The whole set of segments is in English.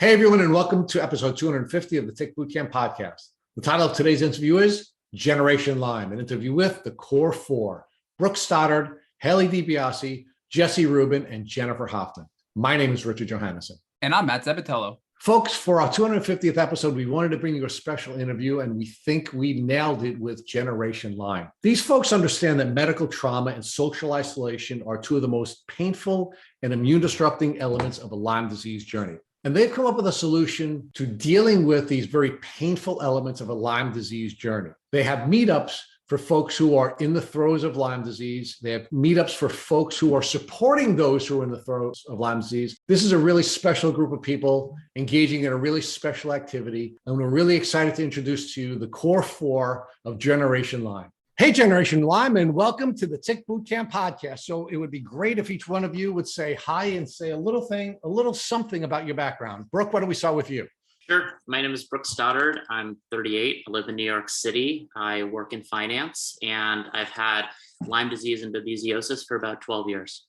Hey, everyone, and welcome to episode 250 of the Tick Bootcamp podcast. The title of today's interview is Generation Lyme, an interview with the core four: Brooke Stoddard, Haley DiBiase, Jesse Ruben, and Jennifer Hoffmann. My name is Richard Johannesson. And I'm Matt Zabatello. Folks, for our 250th episode, we wanted to bring you a special interview, and we think we nailed it with Generation Lyme. These folks understand that medical trauma and social isolation are two of the most painful and immune-disrupting elements of a Lyme disease journey. And they've come up with a solution to dealing with these very painful elements of a Lyme disease journey. They have meetups for folks who are in the throes of Lyme disease. They have meetups for folks who are supporting those who are in the throes of Lyme disease. This is a really special group of people engaging in a really special activity. And we're really excited to introduce to you the core four of Generation Lyme. Hey, Generation Lyme, and welcome to the Tick Bootcamp podcast. So it would be great if each one of you would say hi and say a little something about your background. Brooke, why don't we start with you? Sure. My name is Brooke Stoddard. I'm 38. I live in New York City. I work in finance, and I've had Lyme disease and babesiosis for about 12 years.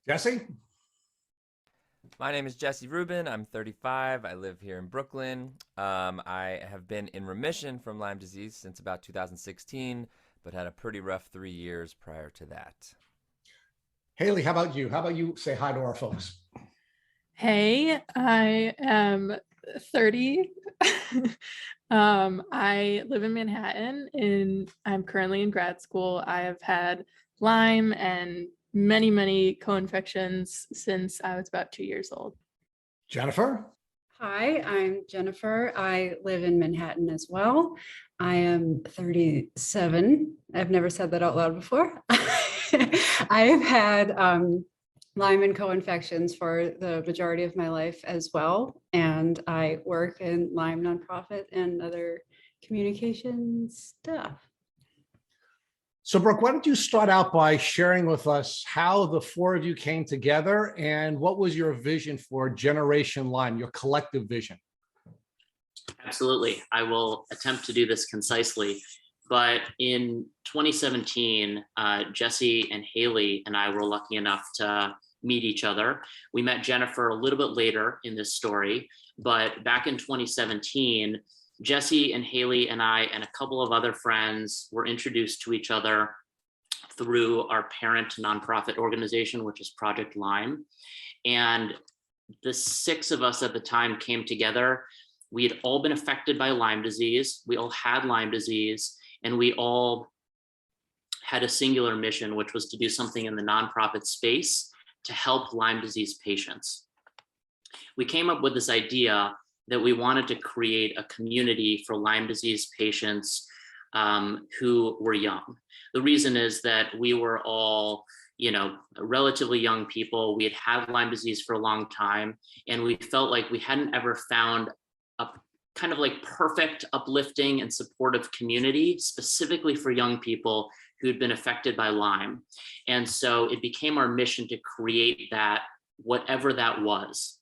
Jesse? My name is Jesse Ruben. I'm 35. I live here in Brooklyn. I have been in remission from Lyme disease since about 2016, but had a pretty rough 3 years prior to that. Haley, how about you? How about you say hi to our folks? Hey, I am 30. I live in Manhattan, and I'm currently in grad school. I have had Lyme and many co-infections since I was about 2 years old. Jennifer? Hi, I'm Jennifer. I live in Manhattan as well. I am 37. I've never said that out loud before. I have had Lyme and co-infections for the majority of my life as well. And I work in Lyme nonprofit and other communication stuff. So, Brooke, why don't you start out by sharing with us how the four of you came together and what was your vision for Generation Lyme, your collective vision? Absolutely. I will attempt to do this concisely. But in 2017, Jesse and Haley and I were lucky enough to meet each other. We met Jennifer a little bit later in this story, but back in 2017, Jesse and Haley and I and a couple of other friends were introduced to each other through our parent nonprofit organization, which is Project Lyme. And the six of us at the time came together. We had all been affected by Lyme disease. We all had Lyme disease, and we all had a singular mission, which was to do something in the nonprofit space to help Lyme disease patients. We came up with this idea that we wanted to create a community for Lyme disease patients who were young. The reason is that we were all, relatively young people. We had had Lyme disease for a long time, and we felt like we hadn't ever found a kind of like perfect, uplifting, and supportive community specifically for young people who had been affected by Lyme. And so it became our mission to create that, whatever that was.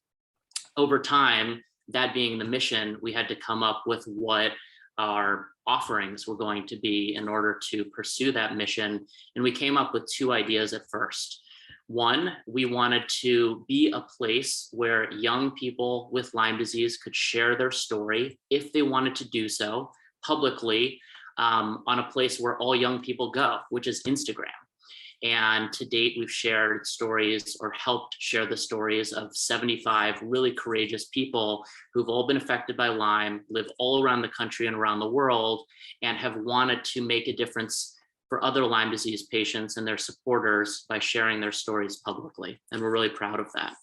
Over time, that being the mission, we had to come up with what our offerings were going to be in order to pursue that mission. And we came up with two ideas at first. One, we wanted to be a place where young people with Lyme disease could share their story if they wanted to do so publicly on a place where all young people go, which is Instagram. And to date, we've shared stories or helped share the stories of 75 really courageous people who've all been affected by Lyme, live all around the country and around the world, and have wanted to make a difference for other Lyme disease patients and their supporters by sharing their stories publicly. And we're really proud of that.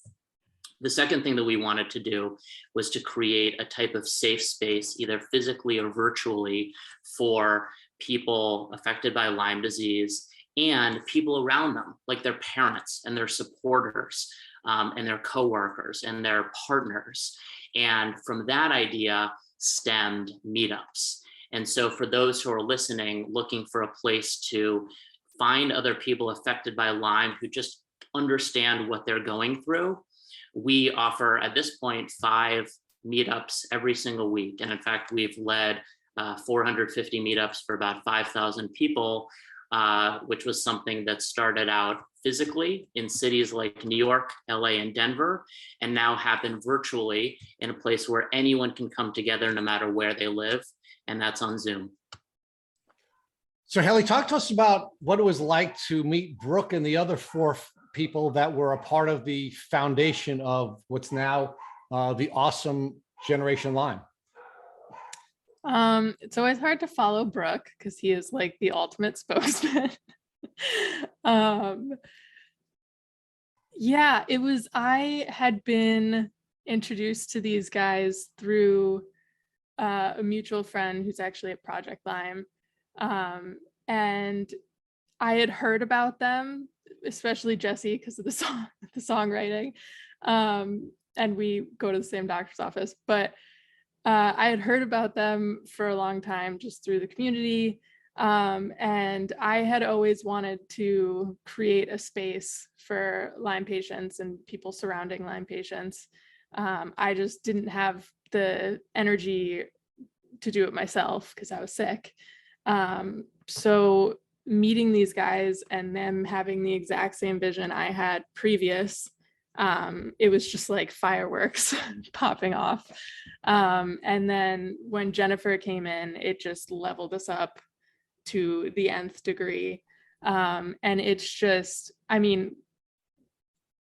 The second thing that we wanted to do was to create a type of safe space, either physically or virtually, for people affected by Lyme disease and people around them, like their parents and their supporters and their coworkers and their partners. And from that idea stemmed meetups. And so for those who are listening, looking for a place to find other people affected by Lyme who just understand what they're going through, we offer at this point 5 meetups every single week. And in fact, we've led 450 meetups for about 5,000 people which was something that started out physically in cities like New York, LA, and Denver, and now happened virtually in a place where anyone can come together no matter where they live, and that's on Zoom. So Haley, talk to us about what it was like to meet Brooke and the other four people that were a part of the foundation of what's now the awesome Generation Lyme. It's always hard to follow Brooke because he is like the ultimate spokesman. Yeah, I had been introduced to these guys through a mutual friend who's actually at Project Lyme. And I had heard about them, especially Jesse, because of the songwriting. And we go to the same doctor's office, but I had heard about them for a long time just through the community. And I had always wanted to create a space for Lyme patients and people surrounding Lyme patients. I just didn't have the energy to do it myself because I was sick. So meeting these guys and them having the exact same vision I had previous, it was just like fireworks popping off. And then when Jennifer came in, it just leveled us up to the nth degree. And it's just, I mean,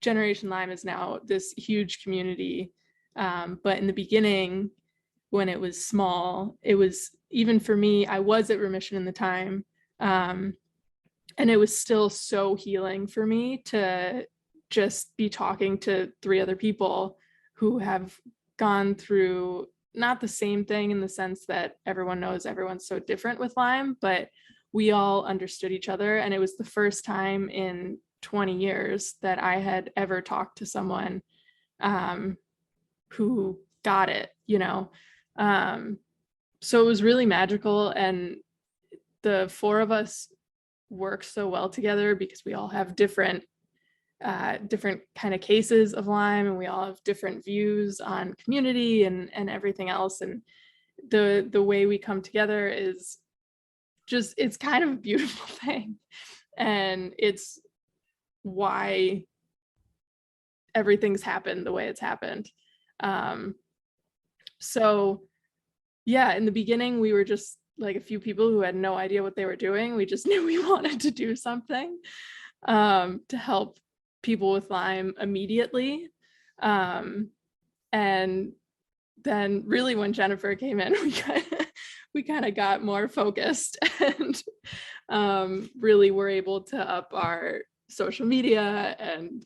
Generation Lyme is now this huge community. But in the beginning, when it was small, it was, even for me, I was at remission in the time. And it was still so healing for me to just be talking to 3 other people who have gone through not the same thing in the sense that everyone knows everyone's so different with Lyme, but we all understood each other. And it was the first time in 20 years that I had ever talked to someone who got it, you know? So it was really magical. And the 4 of us work so well together because we all have different kind of cases of Lyme, and we all have different views on community and everything else. And the way we come together is just, it's kind of a beautiful thing. And it's why everything's happened the way it's happened. So yeah, in the beginning, we were just like a few people who had no idea what they were doing. We just knew we wanted to do something to help people with Lyme immediately. And then really when Jennifer came in, we kind of got more focused and really were able to up our social media, and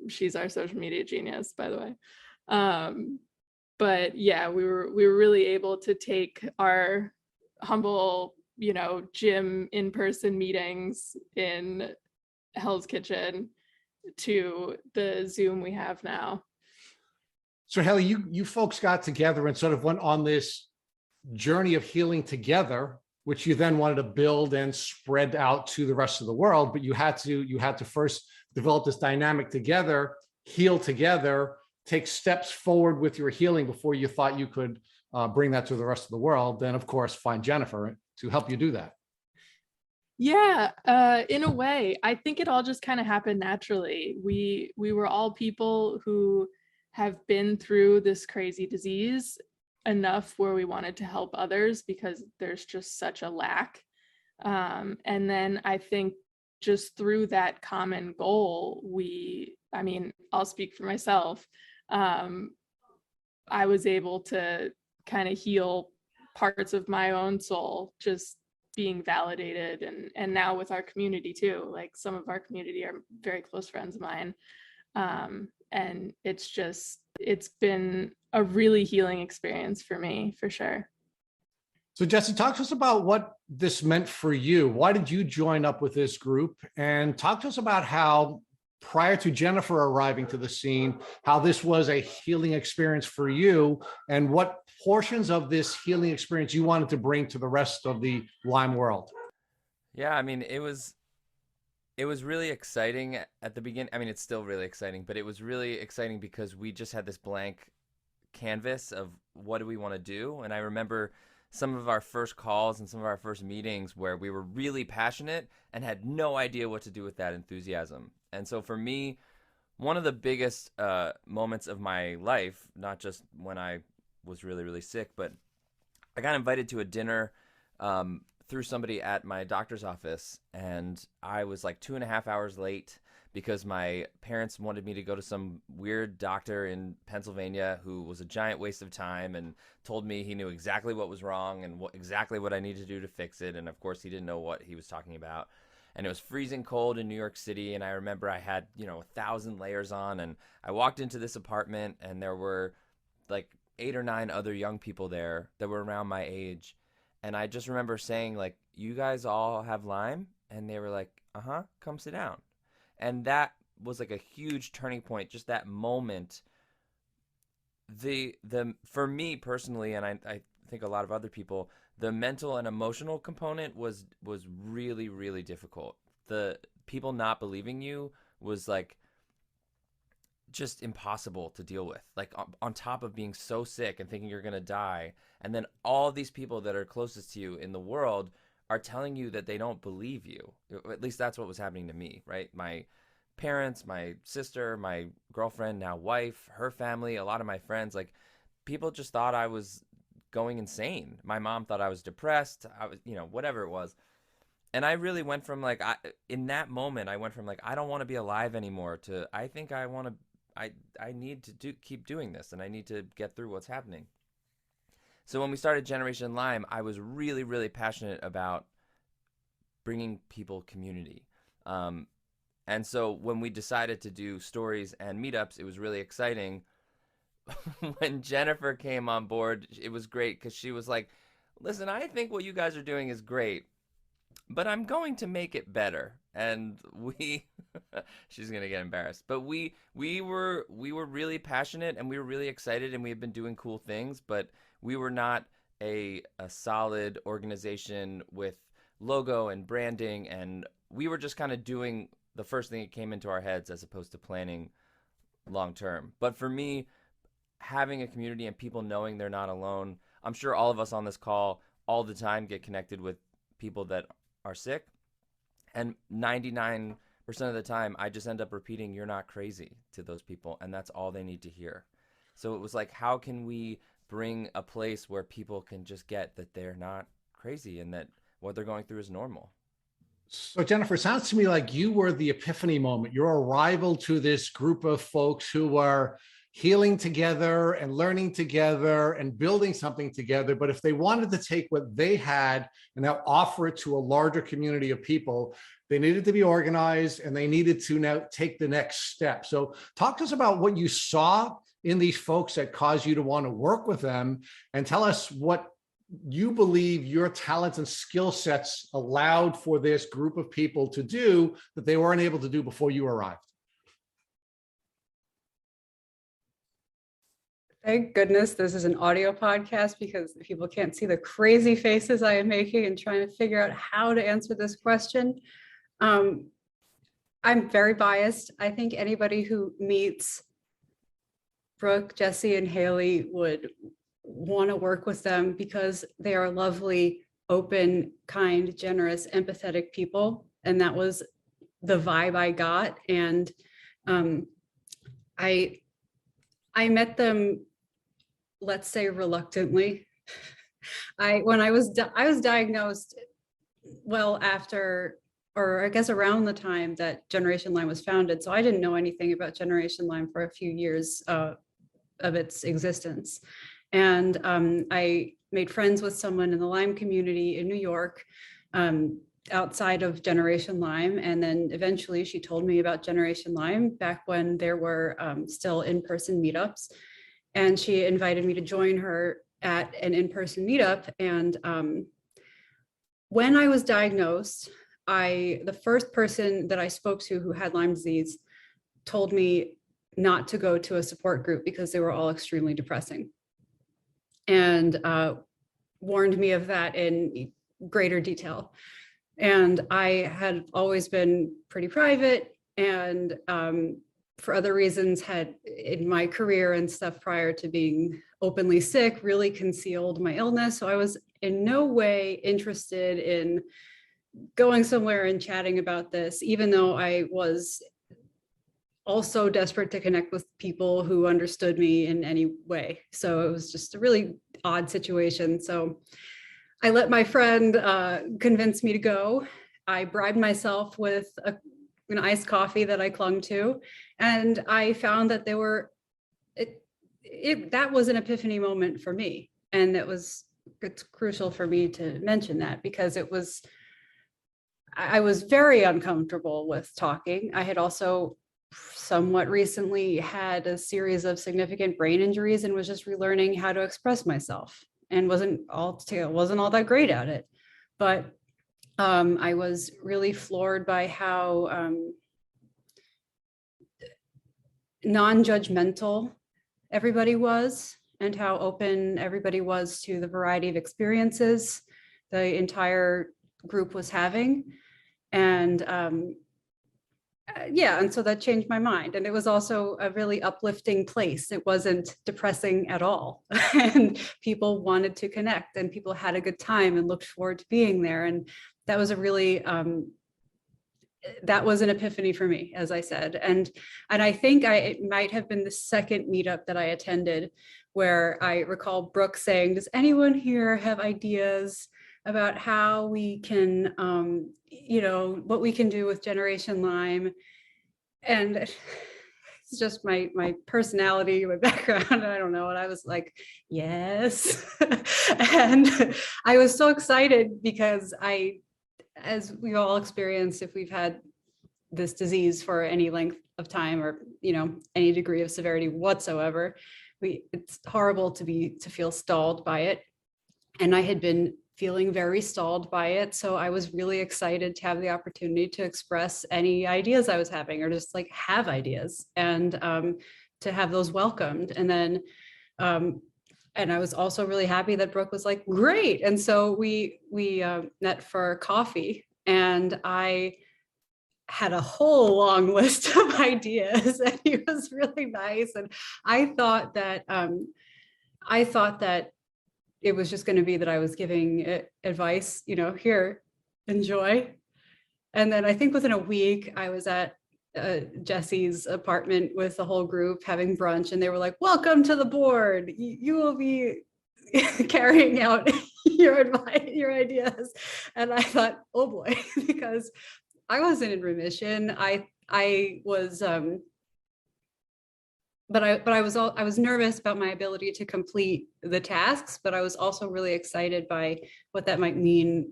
she's our social media genius, by the way. But yeah, we were really able to take our humble, gym in-person meetings in Hell's Kitchen to the Zoom we have now. So Haley, you folks got together and sort of went on this journey of healing together, which you then wanted to build and spread out to the rest of the world. But you had to first develop this dynamic together, heal together, take steps forward with your healing before you thought you could bring that to the rest of the world. Then, of course, find Jennifer to help you do that. Yeah, in a way, I think it all just kind of happened naturally. We were all people who have been through this crazy disease enough where we wanted to help others because there's just such a lack. And then I think just through that common goal, I'll speak for myself. I was able to kind of heal parts of my own soul, just being validated, and now with our community too. Like, some of our community are very close friends of mine. And it's been a really healing experience for me, for sure. So Jesse, talk to us about what this meant for you. Why did you join up with this group? And talk to us about how, prior to Jennifer arriving to the scene, how this was a healing experience for you, and what portions of this healing experience you wanted to bring to the rest of the Lyme world. Yeah, I mean, it was really exciting at the beginning. I mean, it's still really exciting, but it was really exciting because we just had this blank canvas of what do we want to do. And I remember some of our first calls and some of our first meetings where we were really passionate and had no idea what to do with that enthusiasm. And so for me, one of the biggest moments of my life, not just when I was really, really sick, but I got invited to a dinner through somebody at my doctor's office, and I was like 2.5 hours late because my parents wanted me to go to some weird doctor in Pennsylvania who was a giant waste of time and told me he knew exactly what was wrong and exactly what I needed to do to fix it. And of course, he didn't know what he was talking about. And it was freezing cold in New York City. And I remember I had, 1,000 layers on, and I walked into this apartment and there were like 8 or 9 other young people there that were around my age. And I just remember saying, like, you guys all have Lyme? And they were like, uh-huh, come sit down. And that was like a huge turning point, just that moment. For me personally, and I think a lot of other people, the mental and emotional component was really, really difficult. The people not believing you was like just impossible to deal with. Like on top of being so sick and thinking you're going to die. And then all these people that are closest to you in the world are telling you that they don't believe you. At least that's what was happening to me, right? My parents, my sister, my girlfriend, now wife, her family, a lot of my friends, like people just thought I was going insane. My mom thought I was depressed. I was, whatever it was. And I really went from like, in that moment, I went from like, I don't want to be alive anymore to, I think I want to, I need to keep doing this, and I need to get through what's happening. So when we started Generation Lyme, I was really, really passionate about bringing people community. And so when we decided to do stories and meetups, it was really exciting. When Jennifer came on board, it was great because she was like, listen, I think what you guys are doing is great, but I'm going to make it better. And she's going to get embarrassed, but we were really passionate and we were really excited, and we had been doing cool things, but we were not a solid organization with logo and branding. And we were just kind of doing the first thing that came into our heads as opposed to planning long term. But for me, having a community and people knowing they're not alone, I'm sure all of us on this call all the time get connected with people that are sick. And 99% of the time, I just end up repeating, you're not crazy, to those people. And that's all they need to hear. So it was like, how can we bring a place where people can just get that they're not crazy and that what they're going through is normal? So Jennifer, it sounds to me like you were the epiphany moment, your arrival to this group of folks who are healing together and learning together and building something together. But if they wanted to take what they had and now offer it to a larger community of people, they needed to be organized and they needed to now take the next step. So talk to us about what you saw in these folks that caused you to want to work with them, and tell us what you believe your talents and skill sets allowed for this group of people to do that they weren't able to do before you arrived. Thank goodness this is an audio podcast, because people can't see the crazy faces I am making and trying to figure out how to answer this question. I'm very biased. I think anybody who meets Brooke, Jesse, and Haley would want to work with them because they are lovely, open, kind, generous, empathetic people. And that was the vibe I got. And I met them, let's say, reluctantly. I was diagnosed well after, or I guess around the time that Generation Lyme was founded. So I didn't know anything about Generation Lyme for a few years of its existence. And I made friends with someone in the Lyme community in New York, outside of Generation Lyme. And then eventually she told me about Generation Lyme back when there were still in-person meetups. And she invited me to join her at an in-person meetup. And when I was diagnosed, the first person that I spoke to who had Lyme disease told me not to go to a support group because they were all extremely depressing, and warned me of that in greater detail. And I had always been pretty private and for other reasons, had in my career and stuff prior to being openly sick, really concealed my illness. So I was in no way interested in going somewhere and chatting about this, even though I was also desperate to connect with people who understood me in any way. So it was just a really odd situation. So I let my friend convince me to go. I bribed myself with an iced coffee that I clung to. And I found that that was an epiphany moment for me. And it's crucial for me to mention that, because I was very uncomfortable with talking. I had also somewhat recently had a series of significant brain injuries and was just relearning how to express myself, and wasn't all that great at it. But I was really floored by how non-judgmental everybody was, and how open everybody was to the variety of experiences the entire group was having. And and so that changed my mind. And it was also a really uplifting place. It wasn't depressing at all. And people wanted to connect, and people had a good time and looked forward to being there. And that was a really that was an epiphany for me, as I said. And I think it might have been the second meetup that I attended, where I recall Brooke saying, does anyone here have ideas about how we can, what we can do with Generation Lyme? And it's just my personality, my background, I don't know. And I was like, yes. And I was so excited because as we all experience, if we've had this disease for any length of time, or any degree of severity whatsoever, it's horrible to feel stalled by it. And I had been feeling very stalled by it, so I was really excited to have the opportunity to express any ideas I was having, or just like have ideas, and to have those welcomed. And then and I was also really happy that Brooke was like, great. And so we met for coffee, and I had a whole long list of ideas, and he was really nice. And I thought that it was just going to be that I was giving advice, here, enjoy. And then I think within a week, I was at Jesse's apartment with the whole group having brunch, and they were like, welcome to the board. You will be carrying out your advice, your ideas. And I thought, oh boy, because I wasn't in remission. I was, but I was nervous about my ability to complete the tasks, but I was also really excited by what that might mean,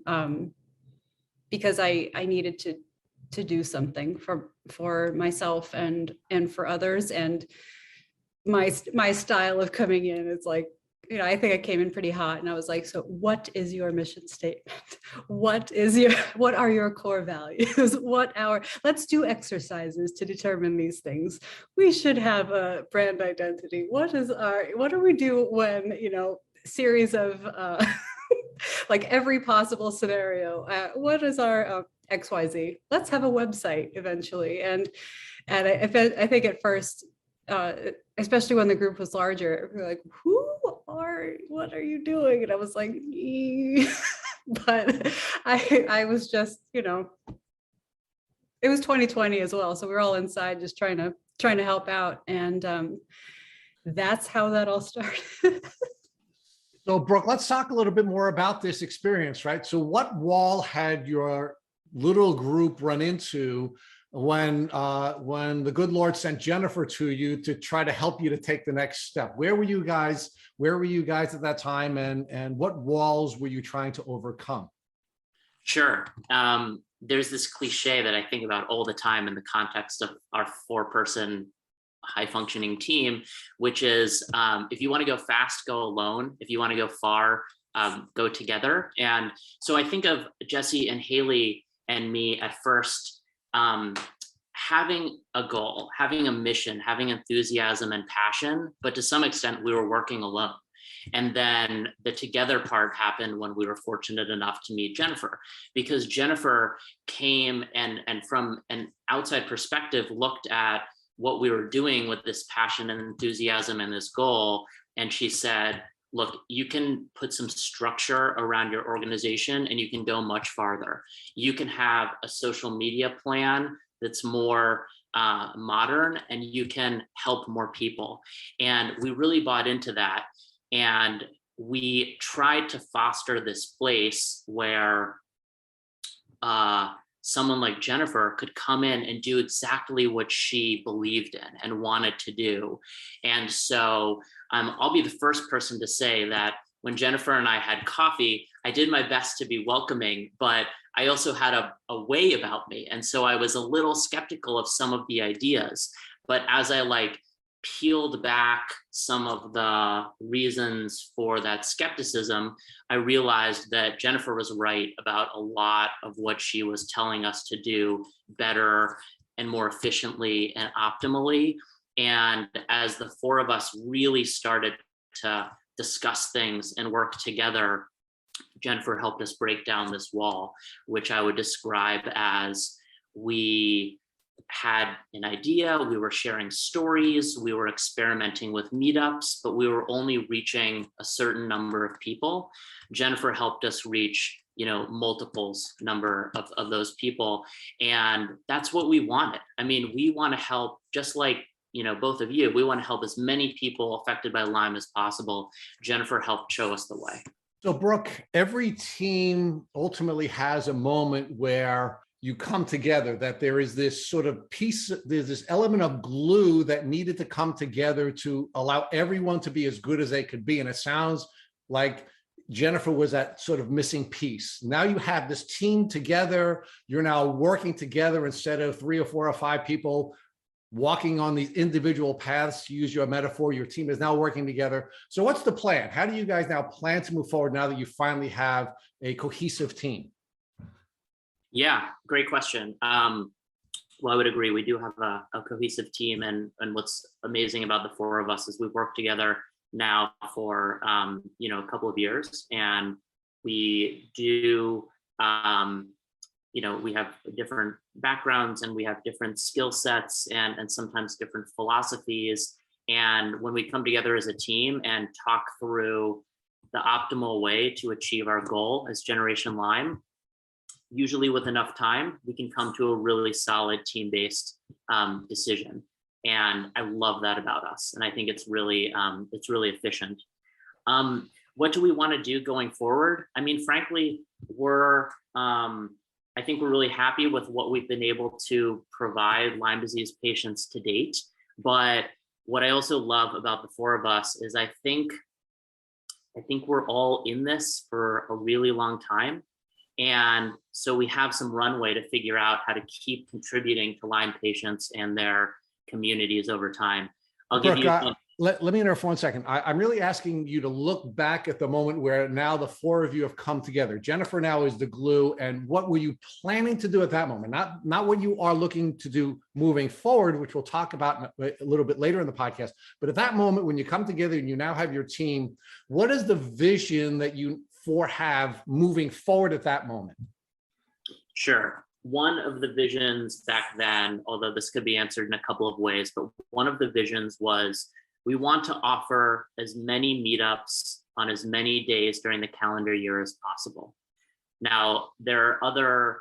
because I needed to do something for myself and for others. And my style of coming in is like, I think I came in pretty hot, and I was like, so what is your mission statement? What are your core values? Let's do exercises to determine these things. We should have a brand identity. What do we do when, series of like every possible scenario? What is our XYZ? Let's have a website eventually. And I think at first, especially when the group was larger, we were like, what are you doing? And I was like, but I was just, it was 2020 as well. So we were all inside just trying to help out. And that's how that all started. So Brooke, let's talk a little bit more about this experience, right? So what wall had your little group run into when the good Lord sent Jennifer to you to try to help you to take the next step? Where were you guys at that time, and what walls were you trying to overcome? Sure. There's this cliche that I think about all the time in the context of our 4-person high-functioning team, which is if you want to go fast, go alone. If you want to go far, go together. And so I think of Jesse and Haley and me at first having a goal, having a mission, having enthusiasm and passion, but to some extent we were working alone. And then the together part happened when we were fortunate enough to meet Jennifer, because Jennifer came and from an outside perspective looked at what we were doing with this passion and enthusiasm and this goal. And she said, look, you can put some structure around your organization and you can go much farther. You can have a social media plan that's more modern, and you can help more people. And we really bought into that. And we tried to foster this place where someone like Jennifer could come in and do exactly what she believed in and wanted to do. And so I'll be the first person to say that when Jennifer and I had coffee, I did my best to be welcoming, but I also had a way about me. And so I was a little skeptical of some of the ideas. But as I peeled back some of the reasons for that skepticism, I realized that Jennifer was right about a lot of what she was telling us to do better and more efficiently and optimally. And as the four of us really started to discuss things and work together, Jennifer helped us break down this wall, which I would describe as we had an idea, we were sharing stories, we were experimenting with meetups, but we were only reaching a certain number of people. Jennifer helped us reach, multiples number of those people. And that's what we wanted. I mean, we want to help, just like, both of you, we want to help as many people affected by Lyme as possible. Jennifer helped show us the way. So Brooke, every team ultimately has a moment where you come together, that there is this sort of piece, there's this element of glue that needed to come together to allow everyone to be as good as they could be. And it sounds like Jennifer was that sort of missing piece. Now you have this team together, you're now working together instead of 3 or 4 or 5 people walking on these individual paths, to use your metaphor. Your team is now working together. So what's the plan? How do you guys now plan to move forward now that you finally have a cohesive team? Yeah, great question. Well, I would agree. We do have a cohesive team, and what's amazing about the four of us is we've worked together now for a couple of years, and we do we have different backgrounds and we have different skill sets and sometimes different philosophies. And when we come together as a team and talk through the optimal way to achieve our goal as Generation Lyme, usually with enough time, we can come to a really solid team-based decision. And I love that about us. And I think it's really efficient. What do we want to do going forward? I mean, frankly, I think we're really happy with what we've been able to provide Lyme disease patients to date. But what I also love about the four of us is I think we're all in this for a really long time. And so we have some runway to figure out how to keep contributing to Lyme patients and their communities over time. Let me interrupt for 1 second. I'm really asking you to look back at the moment where now the four of you have come together. Jennifer now is the glue. And what were you planning to do at that moment? Not what you are looking to do moving forward, which we'll talk about a little bit later in the podcast. But at that moment, when you come together and you now have your team, what is the vision that you four have moving forward at that moment? Sure. One of the visions back then, although this could be answered in a couple of ways, but one of the visions was we want to offer as many meetups on as many days during the calendar year as possible. Now, there are other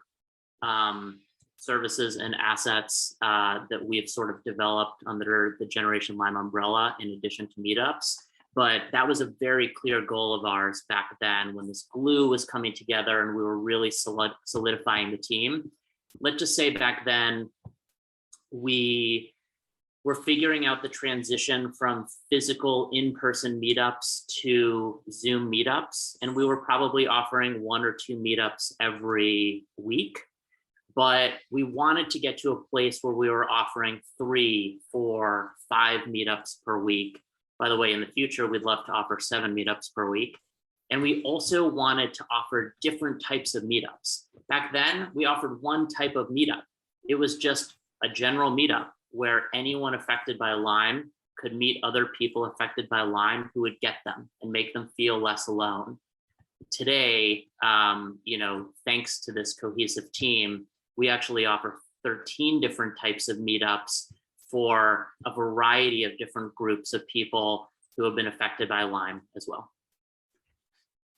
services and assets that we've sort of developed under the Generation Lyme umbrella in addition to meetups. But that was a very clear goal of ours back then when this glue was coming together and we were really solidifying the team. Let's just say back then, we were figuring out the transition from physical in-person meetups to Zoom meetups. And we were probably offering 1 or 2 meetups every week. But we wanted to get to a place where we were offering 3, 4, 5 meetups per week. By the way, in the future, we'd love to offer 7 meetups per week. And we also wanted to offer different types of meetups. Back then, we offered one type of meetup. It was just a general meetup where anyone affected by Lyme could meet other people affected by Lyme who would get them and make them feel less alone. Today, thanks to this cohesive team, we actually offer 13 different types of meetups for a variety of different groups of people who have been affected by Lyme as well.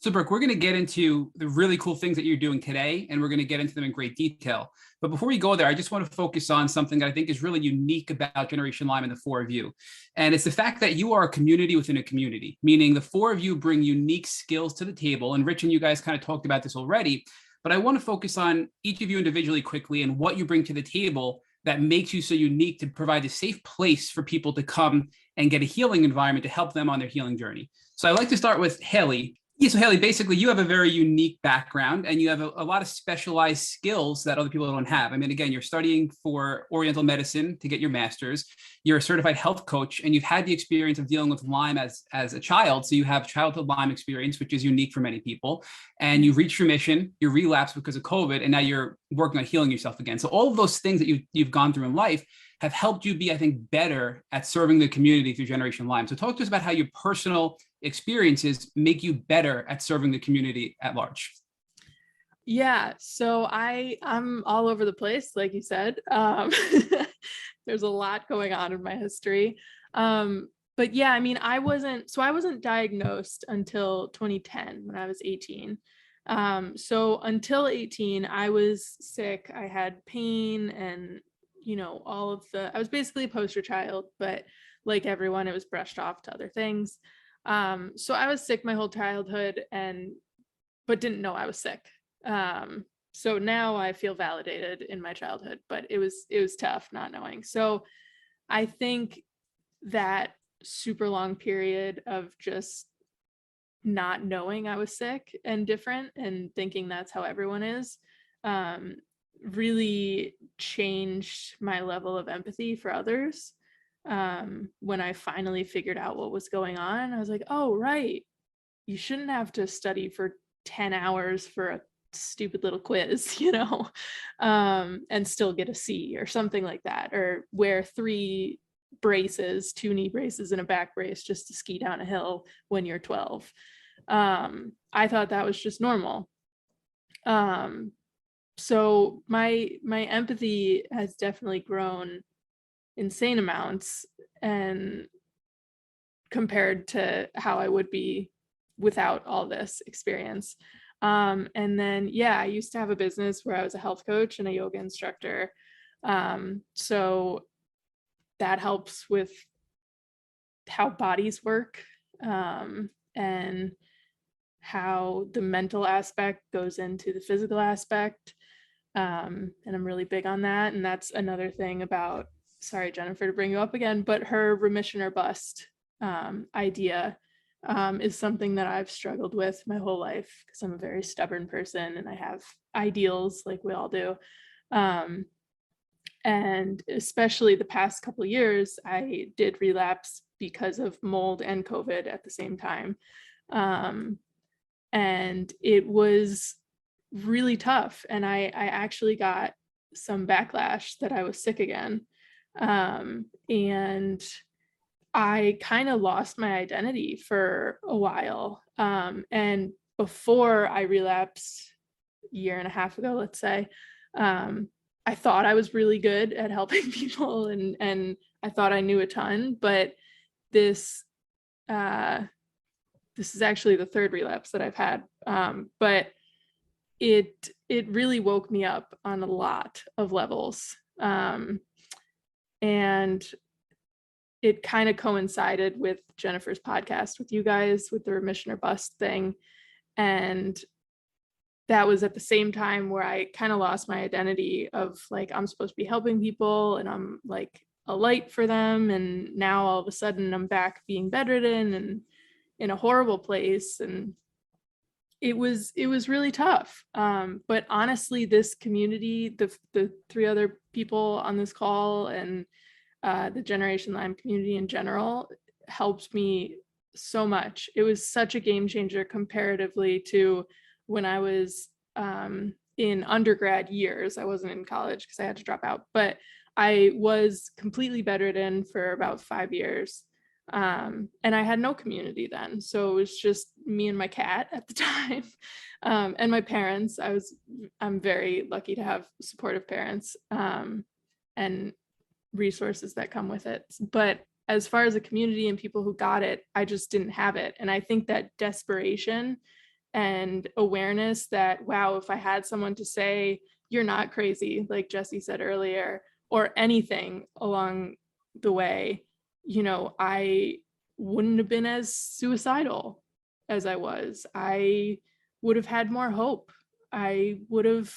So Brooke, we're going to get into the really cool things that you're doing today, and we're going to get into them in great detail. But before we go there, I just want to focus on something that I think is really unique about Generation Lyme and the four of you. And it's the fact that you are a community within a community, meaning the four of you bring unique skills to the table. And Rich and you guys kind of talked about this already, but I want to focus on each of you individually quickly and what you bring to the table that makes you so unique to provide a safe place for people to come and get a healing environment to help them on their healing journey. So I'd like to start with Haley. Yeah, so Haley, basically you have a very unique background and you have a lot of specialized skills that other people don't have. I mean, again, you're studying for Oriental medicine to get your master's. You're a certified health coach and you've had the experience of dealing with Lyme as a child. So you have childhood Lyme experience, which is unique for many people. And you've reached remission, you relapsed because of COVID, and now you're working on healing yourself again. So all of those things that you've gone through in life have helped you be, I think, better at serving the community through Generation Lyme. So talk to us about how your personal experiences make you better at serving the community at large. Yeah, so I'm all over the place, like you said. There's a lot going on in my history. But yeah, I mean, I wasn't diagnosed until 2010 when I was 18. So until 18, I was sick. I had pain and, I was basically a poster child, but like everyone, it was brushed off to other things. So I was sick my whole childhood but didn't know I was sick. So now I feel validated in my childhood, but it was tough not knowing. So I think that super long period of just not knowing I was sick and different and thinking that's how everyone is, really changed my level of empathy for others. When I finally figured out what was going on, I was like, oh, right. You shouldn't have to study for 10 hours for a stupid little quiz, and still get a C or something like that, or wear 3 braces, 2 knee braces and a back brace just to ski down a hill when you're 12. I thought that was just normal. So my empathy has definitely grown insane amounts and compared to how I would be without all this experience. And then, yeah, I used to have a business where I was a health coach and a yoga instructor. So that helps with how bodies work, and how the mental aspect goes into the physical aspect. And I'm really big on that. And that's another thing about, sorry, Jennifer, to bring you up again, but her remission or bust idea is something that I've struggled with my whole life because I'm a very stubborn person and I have ideals like we all do. And especially the past couple of years, I did relapse because of mold and COVID at the same time. And it was really tough. And I actually got some backlash that I was sick again. And I kind of lost my identity for a while. And before I relapsed a year and a half ago, let's say, I thought I was really good at helping people and I thought I knew a ton, but this is actually the 3rd relapse that I've had. But it really woke me up on a lot of levels. And it kind of coincided with Jennifer's podcast with you guys with the remission or bust thing. And that was at the same time where I kind of lost my identity of like, I'm supposed to be helping people and I'm like a light for them. And now all of a sudden I'm back being bedridden and in a horrible place. And it was really tough. But honestly, this community, the 3 other people on this call and the Generation Lyme community in general helped me so much. It was such a game changer comparatively to when I was in undergrad years. I wasn't in college because I had to drop out, but I was completely bedridden for about 5 years. And I had no community then. So it was just me and my cat at the time. And my parents. I'm very lucky to have supportive parents. And resources that come with it. But as far as a community and people who got it, I just didn't have it. And I think that desperation and awareness that, wow, if I had someone to say, you're not crazy, like Jesse said earlier, or anything along the way, you know, I wouldn't have been as suicidal as I was. I would have had more hope. I would have,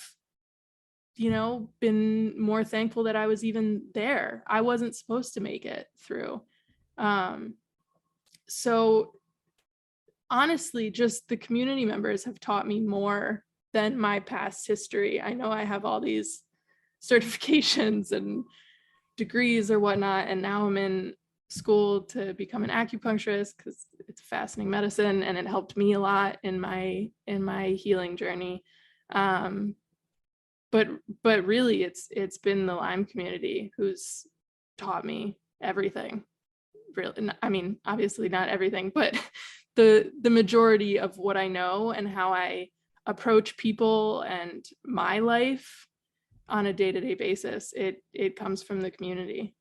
you know, been more thankful that I was even there. I wasn't supposed to make it through. So honestly, just the community members have taught me more than my past history. I know I have all these certifications and degrees or whatnot, and now I'm in school to become an acupuncturist because it's fascinating medicine, and it helped me a lot in my healing journey. But really, it's been the Lyme community who's taught me everything. Really, I mean, obviously not everything, but the majority of what I know and how I approach people and my life on a day-to-day basis, it comes from the community.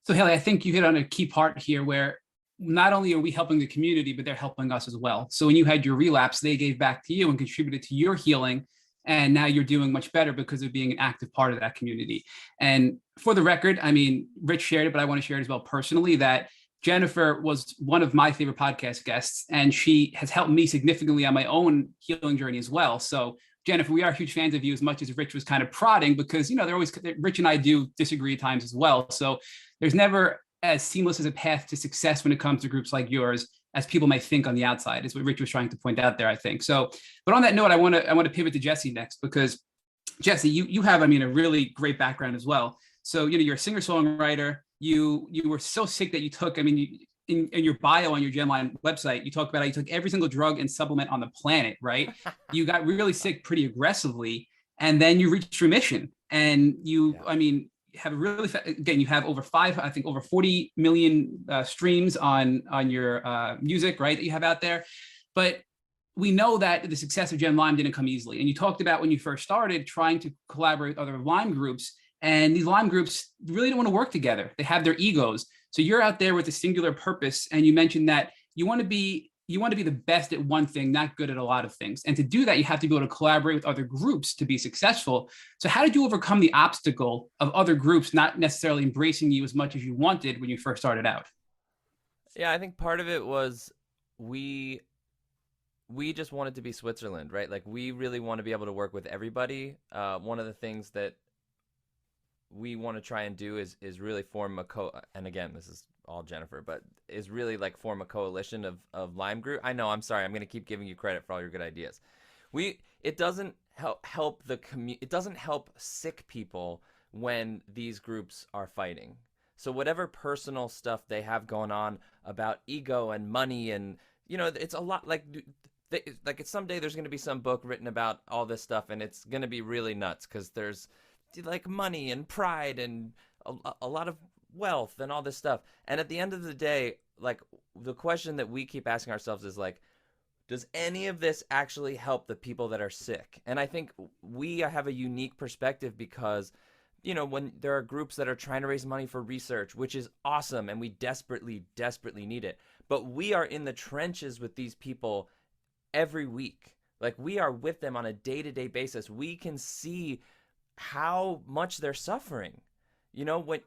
So Haley, I think you hit on a key part here where not only are we helping the community, but they're helping us as well. So when you had your relapse, they gave back to you and contributed to your healing. And now you're doing much better because of being an active part of that community. And for the record, I mean, Rich shared it, but I want to share it as well personally, that Jennifer was one of my favorite podcast guests, and she has helped me significantly on my own healing journey as well. So Jennifer, we are huge fans of you, as much as Rich was kind of prodding, because, you know, Rich and I do disagree at times as well. So there's never as seamless as a path to success when it comes to groups like yours as people might think on the outside, is what Rich was trying to point out there, I think. So, but on that note, I want to pivot to Jesse next, because Jesse, you have, I mean, a really great background as well. So, you know, you're a singer-songwriter. You were so sick that you took, I mean, in your bio on your Gen Lyme website, you talk about how you took every single drug and supplement on the planet, right? You got really sick pretty aggressively, and then you reached remission. And I mean, have a really, again, you have over 40 million streams on your music, right, that you have out there. But we know that the success of Gen Lyme didn't come easily. And you talked about when you first started trying to collaborate with other Lyme groups, and these Lyme groups really don't want to work together. They have their egos. So you're out there with a singular purpose. And you mentioned that you want to be the best at one thing, not good at a lot of things. And to do that, you have to be able to collaborate with other groups to be successful. So how did you overcome the obstacle of other groups not necessarily embracing you as much as you wanted when you first started out? Yeah, I think part of it was we just wanted to be Switzerland, right? Like, we really want to be able to work with everybody. One of the things that we want to try and do is really form and again, this is all Jennifer, but is really like form a coalition of Lyme group. I know, I'm sorry, I'm going to keep giving you credit for all your good ideas. It doesn't help it doesn't help sick people when these groups are fighting. So whatever personal stuff they have going on about ego and money, and, you know, it's a lot like it's someday there's going to be some book written about all this stuff, and it's going to be really nuts because there's like money and pride and a lot of wealth and all this stuff. And at the end of the day, like, the question that we keep asking ourselves is like, does any of this actually help the people that are sick? And I think we have a unique perspective because, you know, when there are groups that are trying to raise money for research, which is awesome, and we desperately, desperately need it, but we are in the trenches with these people every week. Like, we are with them on a day-to-day basis. We can see how much they're suffering. You know, when,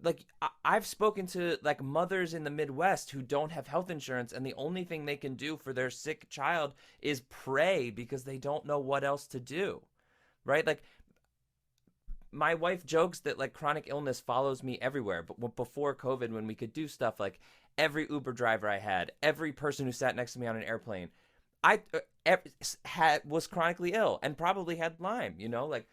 like, I've spoken to like mothers in the Midwest who don't have health insurance, and the only thing they can do for their sick child is pray because they don't know what else to do, right? Like, my wife jokes that like chronic illness follows me everywhere. But before COVID, when we could do stuff, like every Uber driver I had, every person who sat next to me on an airplane, I was chronically ill and probably had Lyme. You know, like,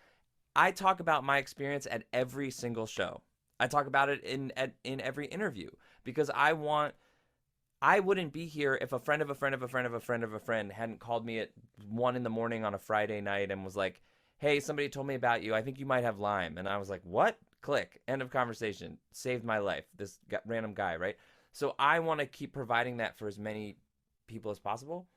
I talk about my experience at every single show. I talk about it in every interview because I wouldn't be here if a friend of a friend of a friend of a friend of a friend hadn't called me at 1 a.m. on a Friday night and was like, "Hey, somebody told me about you. I think you might have Lyme." And I was like, "What?" Click. End of conversation. Saved my life. This random guy, right? So I want to keep providing that for as many people as possible.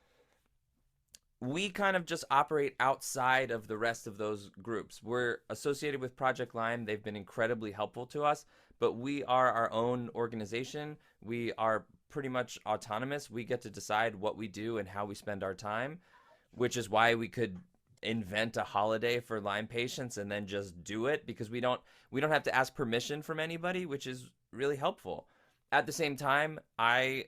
we kind of just operate outside of the rest of those groups. We're associated with Project Lyme. They've been incredibly helpful to us, but we are our own organization. We are pretty much autonomous. We get to decide what we do and how we spend our time, which is why we could invent a holiday for Lyme patients and then just do it, because we don't have to ask permission from anybody, which is really helpful. At the same time, I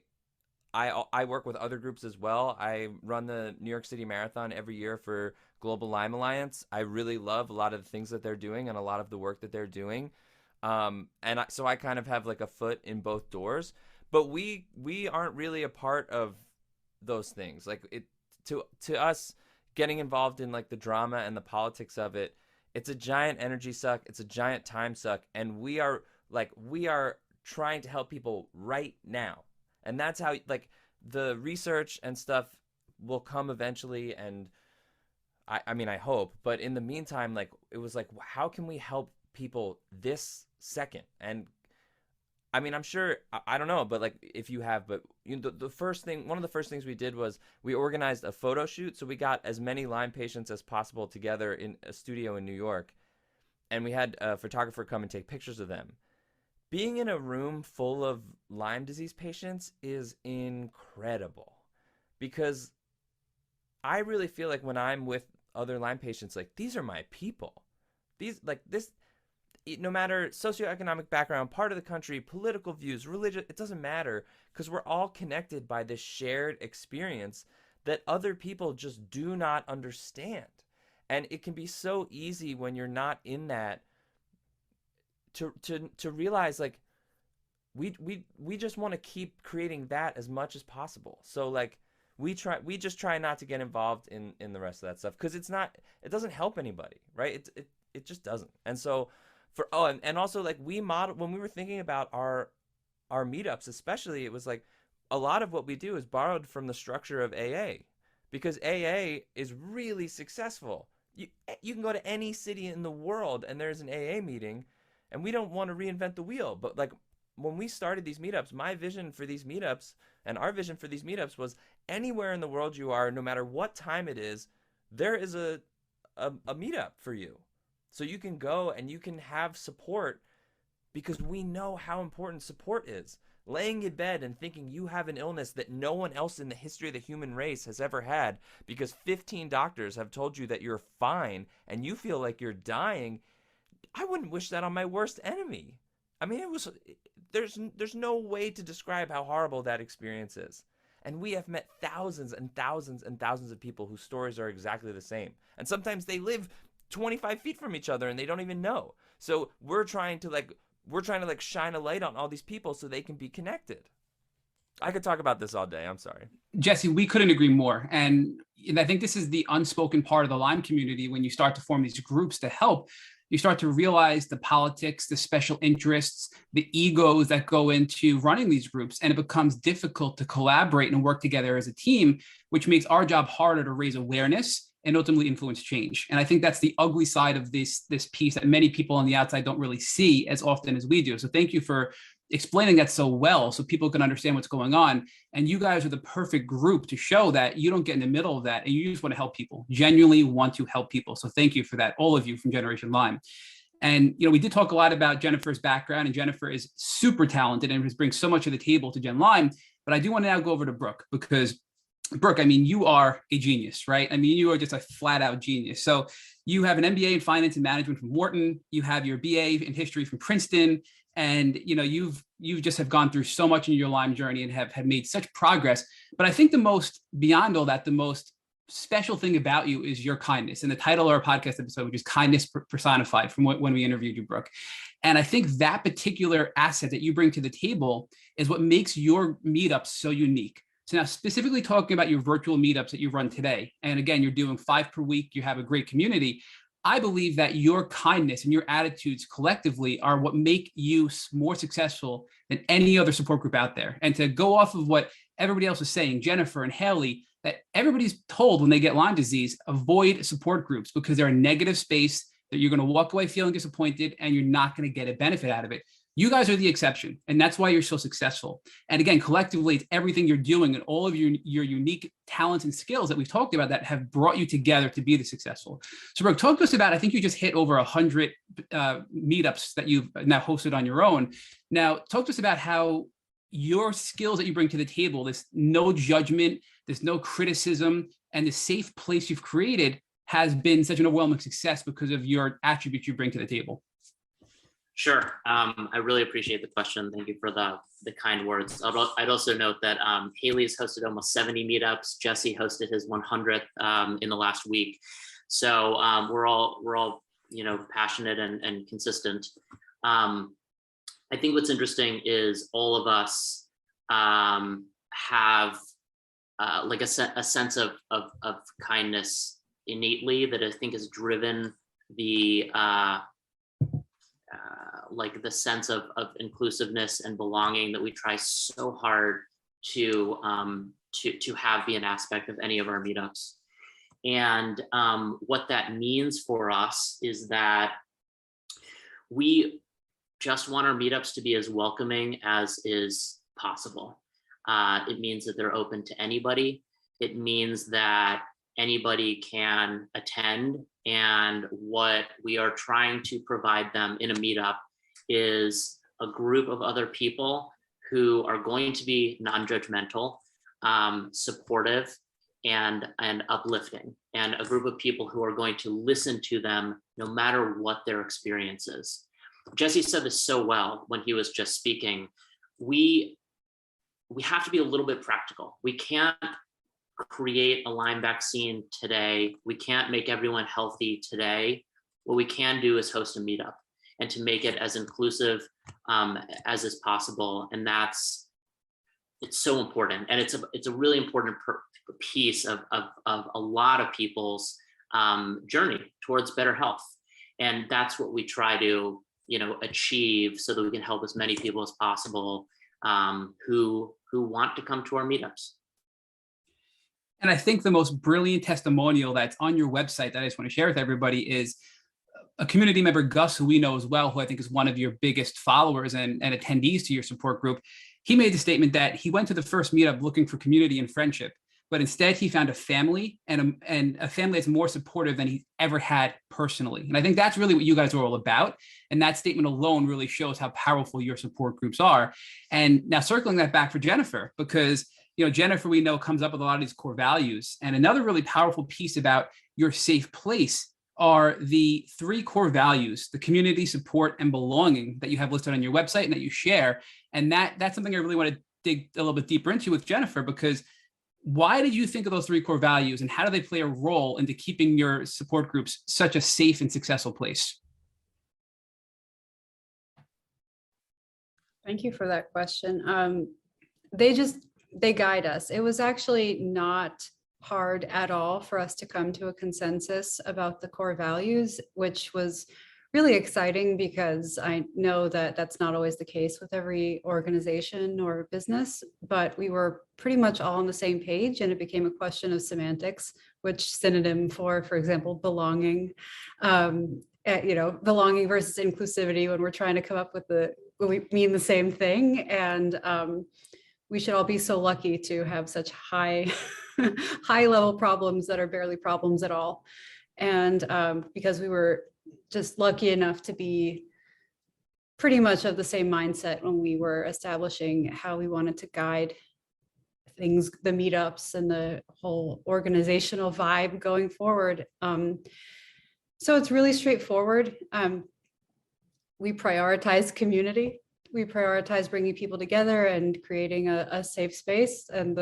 work with other groups as well. I run the New York City Marathon every year for Global Lyme Alliance. I really love a lot of the things that they're doing and a lot of the work that they're doing. So I kind of have like a foot in both doors, but we aren't really a part of those things. Like to us, getting involved in like the drama and the politics of it, it's a giant energy suck. It's a giant time suck. And we are trying to help people right now. And that's how, like, the research and stuff will come eventually. And I mean, I hope, but in the meantime, like, it was like, how can we help people this second? And I mean, I'm sure, I don't know, but like, if you have, but you know, one of the first things we did was we organized a photo shoot. So we got as many Lyme patients as possible together in a studio in New York. And we had a photographer come and take pictures of them. Being in a room full of Lyme disease patients is incredible, because I really feel like when I'm with other Lyme patients, like, these are my people. No matter socioeconomic background, part of the country, political views, religion, it doesn't matter, because we're all connected by this shared experience that other people just do not understand. And it can be so easy when you're not in that to realize, like, we just want to keep creating that as much as possible. So like we just try not to get involved in the rest of that stuff, because it doesn't help anybody, right? It just doesn't. And so and also, like, when we were thinking about our meetups, especially, it was like a lot of what we do is borrowed from the structure of AA, because AA is really successful. You can go to any city in the world and there's an AA meeting. And we don't want to reinvent the wheel. But like, when we started these meetups, my vision for these meetups and our vision for these meetups was, anywhere in the world you are, no matter what time it is, there is a meetup for you. So you can go and you can have support, because we know how important support is. Laying in bed and thinking you have an illness that no one else in the history of the human race has ever had, because 15 doctors have told you that you're fine and you feel like you're dying. I wouldn't wish that on my worst enemy. I mean, there's no way to describe how horrible that experience is. And we have met thousands and thousands and thousands of people whose stories are exactly the same. And sometimes they live 25 feet from each other and they don't even know. So we're trying to shine a light on all these people so they can be connected. I could talk about this all day. I'm sorry. Jesse, we couldn't agree more. And I think this is the unspoken part of the Lyme community. When you start to form these groups to help, you start to realize the politics, the special interests, the egos that go into running these groups. And it becomes difficult to collaborate and work together as a team, which makes our job harder to raise awareness and ultimately influence change. And I think that's the ugly side of this piece that many people on the outside don't really see as often as we do. So thank you for explaining that so well, so people can understand what's going on. And you guys are the perfect group to show that you don't get in the middle of that and you just want to help people, genuinely want to help people. So thank you for that, all of you from Generation Lyme. And, we did talk a lot about Jennifer's background, and Jennifer is super talented and brings so much to the table to Gen Lyme. But I do want to now go over to Brooke, because Brooke, I mean, you are a genius, right? I mean, you are just a flat out genius. So you have an MBA in finance and management from Wharton. You have your BA in history from Princeton. And, you've just have gone through so much in your Lyme journey and have made such progress. But I think beyond all that, the most special thing about you is your kindness. And the title of our podcast episode, which is Kindness Personified, from when we interviewed you, Brooke. And I think that particular asset that you bring to the table is what makes your meetups so unique. So now, specifically talking about your virtual meetups that you run today, and again, you're doing 5 per week, you have a great community. I believe that your kindness and your attitudes collectively are what make you more successful than any other support group out there. And to go off of what everybody else is saying, Jennifer and Haley, that everybody's told when they get Lyme disease, avoid support groups, because they're a negative space that you're going to walk away feeling disappointed and you're not going to get a benefit out of it. You guys are the exception, and that's why you're so successful. And again, collectively, it's everything you're doing and all of your unique talents and skills that we've talked about that have brought you together to be the successful. So Brooke, talk to us about, I think you just hit over 100 meetups that you've now hosted on your own. Now, talk to us about how your skills that you bring to the table, this no judgment, there's no criticism, and the safe place you've created has been such an overwhelming success because of your attributes you bring to the table. Sure. I really appreciate the question. Thank you for the kind words. I'd also note that Haley has hosted almost 70 meetups. Jesse hosted his 100th in the last week. So we're all passionate and consistent. I think what's interesting is all of us have like a sense of kindness innately that I think has driven the like the sense of inclusiveness and belonging that we try so hard to have be an aspect of any of our meetups. And what that means for us is that we just want our meetups to be as welcoming as is possible. It means that they're open to anybody. It means that anybody can attend, and what we are trying to provide them in a meetup is a group of other people who are going to be non-judgmental, supportive, and uplifting, and a group of people who are going to listen to them no matter what their experience is. Jesse said this so well when he was just speaking. We have to be a little bit practical. We can't create a Lyme vaccine today. We can't make everyone healthy today. What we can do is host a meetup and to make it as inclusive as is possible. And it's so important. And it's a really important piece of a lot of people's journey towards better health. And that's what we try to achieve so that we can help as many people as possible who want to come to our meetups. And I think the most brilliant testimonial that's on your website that I just want to share with everybody is a community member, Gus, who we know as well, who I think is one of your biggest followers and attendees to your support group. He made the statement that he went to the first meetup looking for community and friendship, but instead he found a family and a family that's more supportive than he ever had personally. And I think that's really what you guys are all about. And that statement alone really shows how powerful your support groups are. And now circling that back for Jennifer, because Jennifer, we know, comes up with a lot of these core values. And another really powerful piece about your safe place are the 3 core values: the community, support, and belonging that you have listed on your website and that you share. And that's something I really want to dig a little bit deeper into with Jennifer, because why did you think of those 3 core values and how do they play a role into keeping your support groups such a safe and successful place? Thank you for that question. They guide us. It was actually not hard at all for us to come to a consensus about the core values, which was really exciting because I know that that's not always the case with every organization or business, but we were pretty much all on the same page, and it became a question of semantics, which synonym for example, belonging, belonging versus inclusivity when we're trying to come up with when we mean the same thing. And we should all be so lucky to have such high level problems that are barely problems at all. And because we were just lucky enough to be pretty much of the same mindset when we were establishing how we wanted to guide things, the meetups and the whole organizational vibe going forward. So it's really straightforward. We prioritize community. We prioritize bringing people together and creating a safe space. And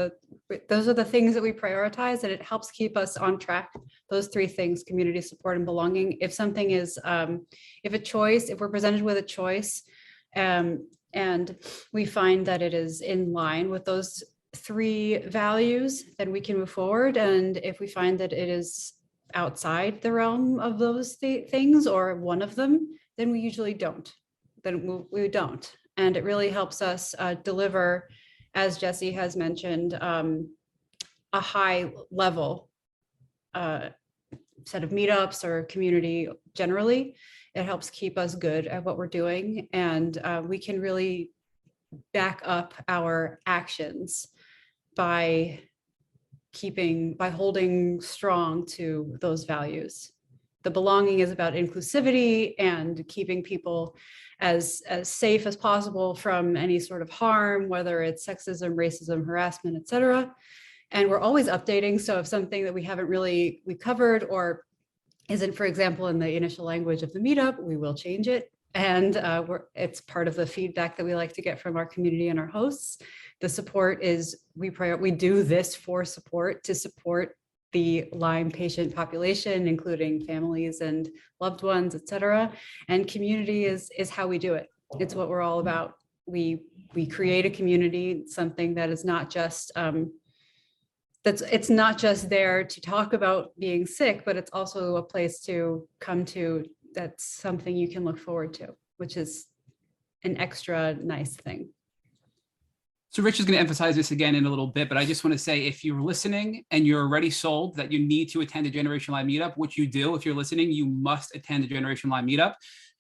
those are the things that we prioritize, and it helps keep us on track. Those 3 things: community, support, and belonging. If something is, if we're presented with a choice and we find that it is in line with those 3 values, then we can move forward. And if we find that it is outside the realm of those things or one of them, then we usually don't. We don't. And it really helps us deliver, as Jesse has mentioned, a high level set of meetups or community generally. It helps keep us good at what we're doing, and we can really back up our actions by holding strong to those values. The belonging is about inclusivity and keeping people as safe as possible from any sort of harm, whether it's sexism, racism, harassment, etc. And we're always updating. So if something that we covered or isn't, for example, in the initial language of the meetup, we will change it. And it's part of the feedback that we like to get from our community and our hosts. The support is, we do this for support, to support the Lyme patient population, including families and loved ones, et cetera. And community is how we do it. It's what we're all about. We create a community, something that is not just, it's not just there to talk about being sick, but it's also a place to come to that's something you can look forward to, which is an extra nice thing. So Rich is going to emphasize this again in a little bit, but I just want to say, if you're listening and you're already sold that you need to attend a Generation Lyme meetup, which you do, if you're listening, you must attend a Generation Lyme meetup.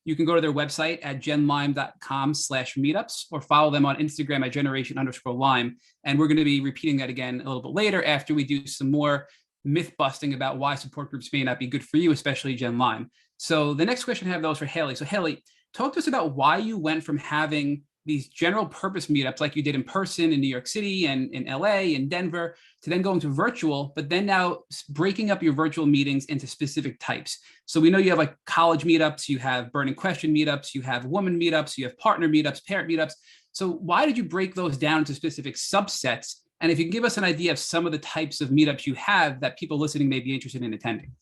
You can go to their website at genlyme.com/meetups or follow them on Instagram at generation_Lyme. And we're going to be repeating that again a little bit later after we do some more myth busting about why support groups may not be good for you, especially Gen Lyme. So the next question I have, though, is for Haley. So Haley, talk to us about why you went from having these general purpose meetups like you did in person in New York City and in LA and Denver to then going to virtual, but then now breaking up your virtual meetings into specific types. So we know you have like college meetups, you have burning question meetups, you have woman meetups, you have partner meetups, parent meetups. So why did you break those down into specific subsets? And if you can give us an idea of some of the types of meetups you have that people listening may be interested in attending.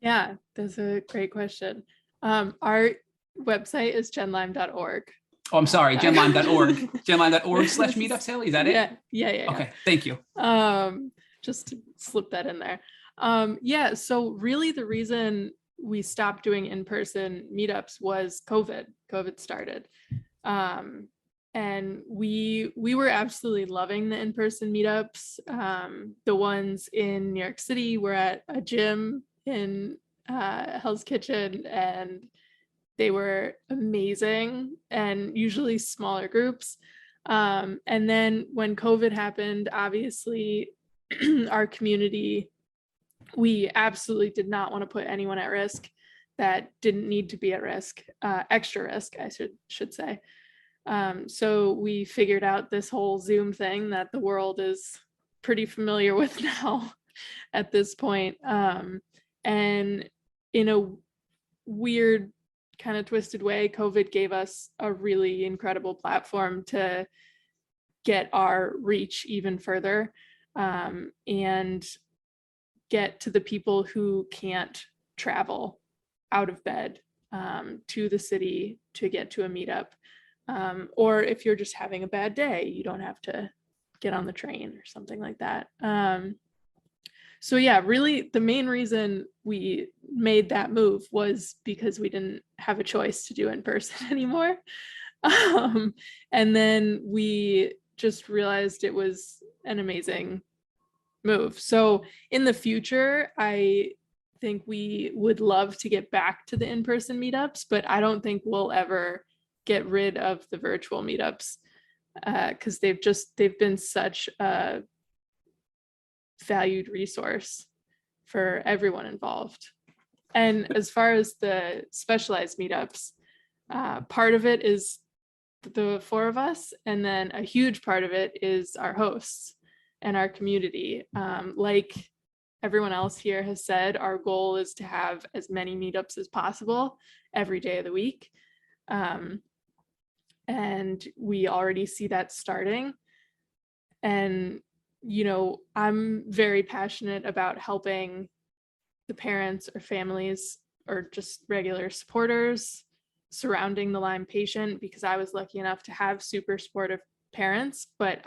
Yeah, that's a great question. Our website is genlyme.org. Oh, I'm sorry, genlyme.org. genlyme.org/meetups, Haley, is that it? Yeah. Okay, thank you. Just to slip that in there. Yeah, so really the reason we stopped doing in-person meetups was COVID. COVID started. And we were absolutely loving the in-person meetups. The ones in New York City were at a gym in Hell's Kitchen, and they were amazing and usually smaller groups. And then when COVID happened, obviously our community, we absolutely did not want to put anyone at risk that didn't need to be at risk, extra risk, I should say. So we figured out this whole Zoom thing that the world is pretty familiar with now at this point. And in a weird kind of twisted way, COVID gave us a really incredible platform to get our reach even further, and get to the people who can't travel out of bed to the city to get to a meetup. Or if you're just having a bad day, you don't have to get on the train or something like that. So yeah, really the main reason we made that move was because we didn't have a choice to do in person anymore. And then we just realized it was an amazing move. So in the future, I think we would love to get back to the in-person meetups, but I don't think we'll ever get rid of the virtual meetups, because they've been such a valued resource for everyone involved. And as far as the specialized meetups, part of it is the four of us, and then a huge part of it is our hosts and our community. Like everyone else here has said, our goal is to have as many meetups as possible every day of the week. And we already see that starting. And, you know, I'm very passionate about helping the parents or families or just regular supporters surrounding the Lyme patient, because I was lucky enough to have super supportive parents, but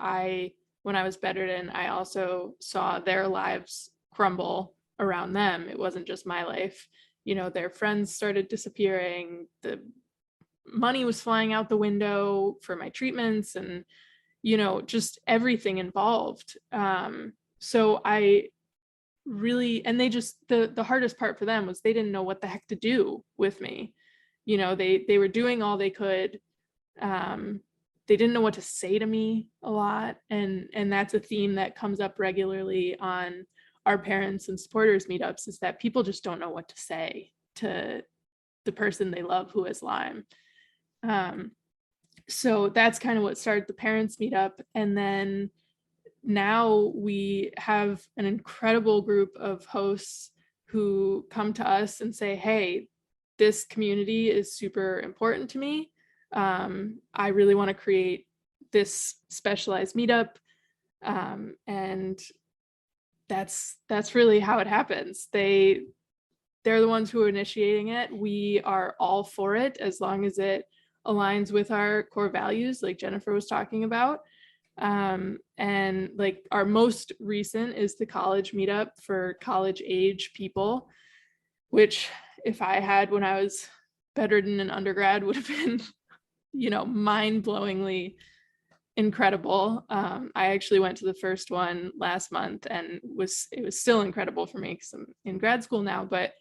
when I was bedridden, I also saw their lives crumble around them. It wasn't just my life. You know, their friends started disappearing, the money was flying out the window for my treatments, and, you know, just everything involved. So I really, and they just, the hardest part for them was they didn't know what the heck to do with me. You know, they were doing all they could. They didn't know what to say to me a lot. And that's a theme that comes up regularly on our parents and supporters meetups, is that people just don't know what to say to the person they love who has Lyme. So that's kind of what started the parents meetup. And then now we have an incredible group of hosts who come to us and say, hey, this community is super important to me. I really want to create this specialized meetup. And that's really how it happens. They're the ones who are initiating it. We are all for it as long as it aligns with our core values, like Jennifer was talking about. And like our most recent is the college meetup for college age people, which if I had when I was bedridden in undergrad would have been, you know, mind-blowingly incredible. I actually went to the first one last month and it was still incredible for me because I'm in grad school now. But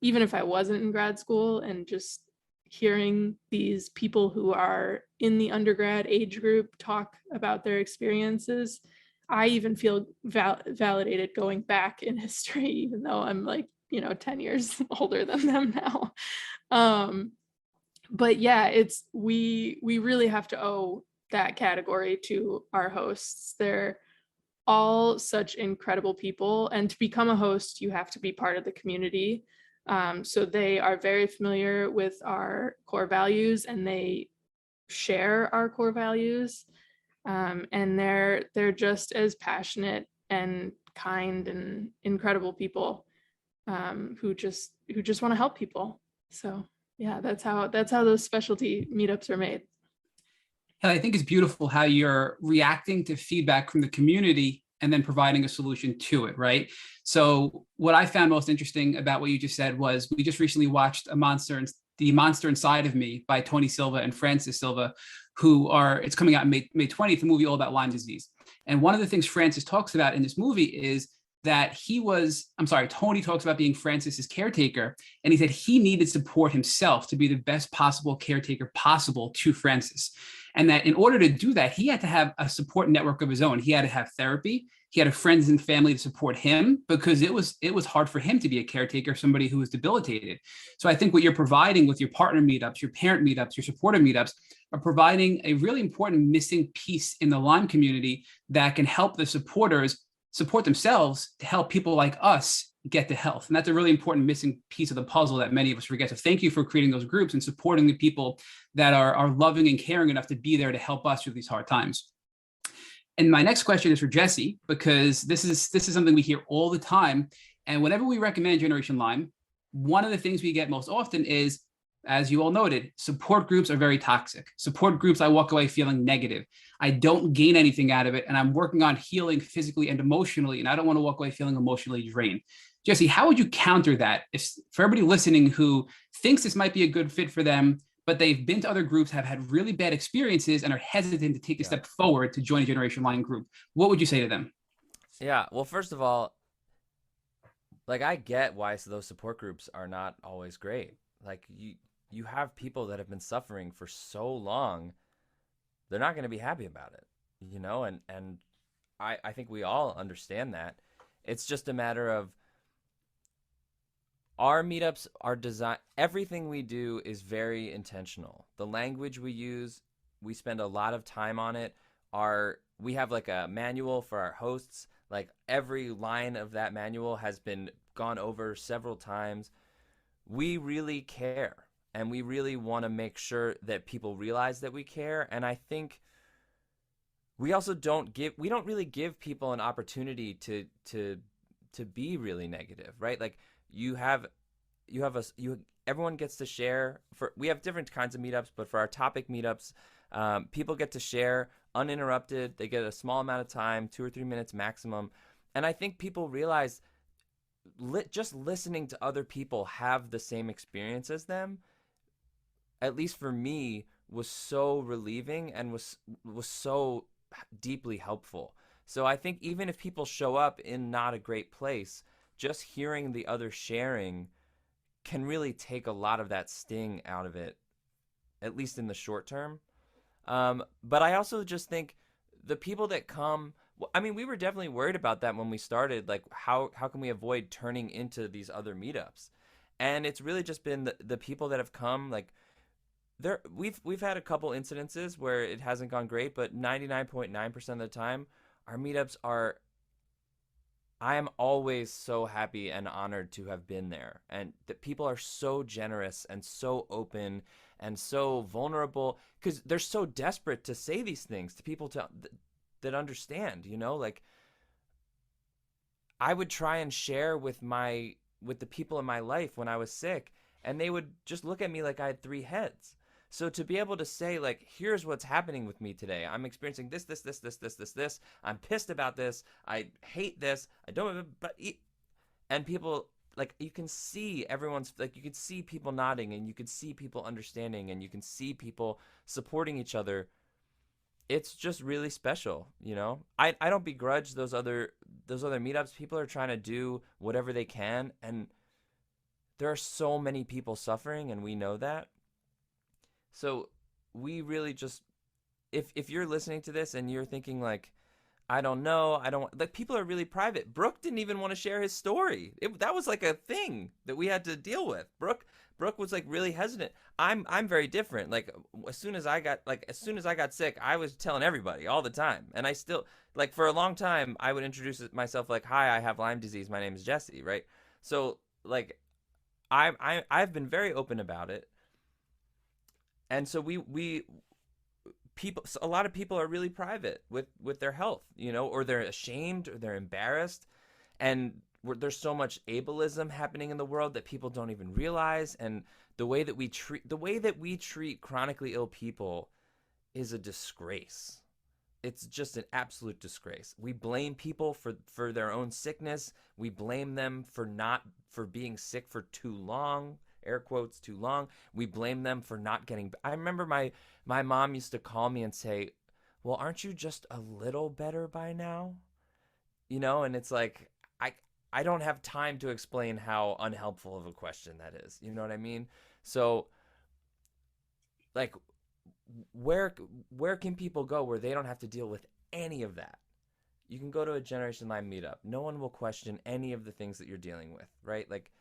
even if I wasn't in grad school, and just hearing these people who are in the undergrad age group talk about their experiences, I even feel validated going back in history, even though I'm like, you know, 10 years older than them now. But yeah, we really have to owe that category to our hosts. They're all such incredible people, and to become a host, you have to be part of the community. So they are very familiar with our core values, and they share our core values. And they're just as passionate and kind and incredible people, who just want to help people. So yeah, that's how those specialty meetups are made. And I think it's beautiful how you're reacting to feedback from the community and then providing a solution to it, right? So what I found most interesting about what you just said was we just recently watched The Monster Inside of Me by Tony Silva and Francis Silva, it's coming out May 20th, a movie all about Lyme disease. And one of the things Francis talks about in this movie is that Tony talks about being Francis's caretaker. And he said he needed support himself to be the best possible caretaker possible to Francis. And that in order to do that, he had to have a support network of his own. He had to have therapy. He had friends and family to support him, because it was hard for him to be a caretaker, somebody who was debilitated. So I think what you're providing with your partner meetups, your parent meetups, your supporter meetups are providing a really important missing piece in the Lyme community that can help the supporters support themselves to help people like us get to health. And that's a really important missing piece of the puzzle that many of us forget. So thank you for creating those groups and supporting the people that are loving and caring enough to be there to help us through these hard times. And my next question is for Jesse, because this is something we hear all the time. And whenever we recommend Generation Lyme, one of the things we get most often is, as you all noted, support groups are very toxic. Support groups, I walk away feeling negative. I don't gain anything out of it, and I'm working on healing physically and emotionally, and I don't want to walk away feeling emotionally drained. Jesse, how would you counter that for everybody listening who thinks this might be a good fit for them, but they've been to other groups, have had really bad experiences, and are hesitant to take a step forward to join a Generation Lyme group? What would you say to them? Yeah, well, first of all, like, I get why those support groups are not always great. Like, you have people that have been suffering for so long, they're not going to be happy about it, you know? And I think we all understand that. It's just a matter of our meetups are designed, everything we do is very intentional. The language we use, we spend a lot of time on it. We have like a manual for our hosts. Like, every line of that manual has been gone over several times. We really care, and we really want to make sure that people realize that we care. And I think we also don't really give people an opportunity to be really negative, right? Like, everyone gets to share. We have different kinds of meetups, but for our topic meetups, people get to share uninterrupted. They get a small amount of time, 2 or 3 minutes maximum. And I think people realize just listening to other people have the same experience as them, at least for me, was so relieving and was so deeply helpful. So I think even if people show up in not a great place, just hearing the other sharing can really take a lot of that sting out of it, at least in the short term. But I also just think the people that come, I mean, we were definitely worried about that when we started. Like, how can we avoid turning into these other meetups? And it's really just been the people that have come. Like, we've had a couple incidences where it hasn't gone great, but 99.9% of the time, our meetups are. I am always so happy and honored to have been there, and that people are so generous and so open and so vulnerable because they're so desperate to say these things to people that understand. Like, I would try and share with the people in my life when I was sick, and they would just look at me like I had three heads. So to be able to say, like, here's what's happening with me today. I'm experiencing this. I'm pissed about this. I hate this. I don't, but, and people, like, you can see everyone's, like, you can see people nodding, and you can see people understanding, and you can see people supporting each other. It's just really special, I don't begrudge those other meetups. People are trying to do whatever they can, and there are so many people suffering, and we know that. So we really just, if you're listening to this and you're thinking like, I don't know, like, people are really private. Brooke didn't even want to share his story. That was like a thing that we had to deal with. Brooke was like really hesitant. I'm very different. Like, as soon as I got sick, I was telling everybody all the time. And I still, like, for a long time, I would introduce myself like, hi, I have Lyme disease. My name is Jesse. Right. So, like, I've been very open about it. And so a lot of people are really private with their health, or they're ashamed or they're embarrassed. And there's so much ableism happening in the world that people don't even realize. And the way that we treat chronically ill people is a disgrace. It's just an absolute disgrace. We blame people for their own sickness. We blame them for being sick for too long. Air quotes, too long. We blame them for not getting. I remember my mom used to call me and say, well, aren't you just a little better by now? And it's like, I don't have time to explain how unhelpful of a question that is. You know what I mean? So, like, where can people go where they don't have to deal with any of that? You can go to a Generation Lyme meetup. No one will question any of the things that you're dealing with, right? Like,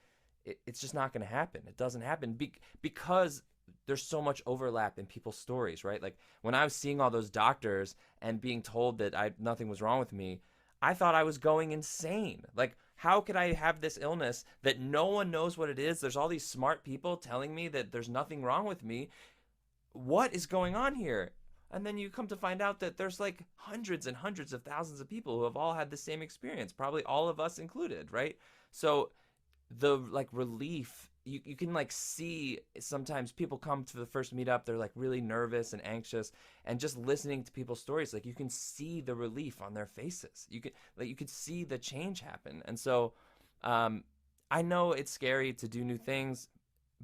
it's just not going to happen. It doesn't happen because there's so much overlap in people's stories, right? Like, when I was seeing all those doctors and being told that nothing was wrong with me, I thought I was going insane. Like, how could I have this illness that no one knows what it is? There's all these smart people telling me that there's nothing wrong with me. What is going on here? And then you come to find out that there's like hundreds and hundreds of thousands of people who have all had the same experience, probably all of us included, right? So the, like, relief, you can, like, see sometimes people come to the first meetup, they're like really nervous and anxious, and just listening to people's stories, like, you can see the relief on their faces. You could see the change happen. And so I know it's scary to do new things,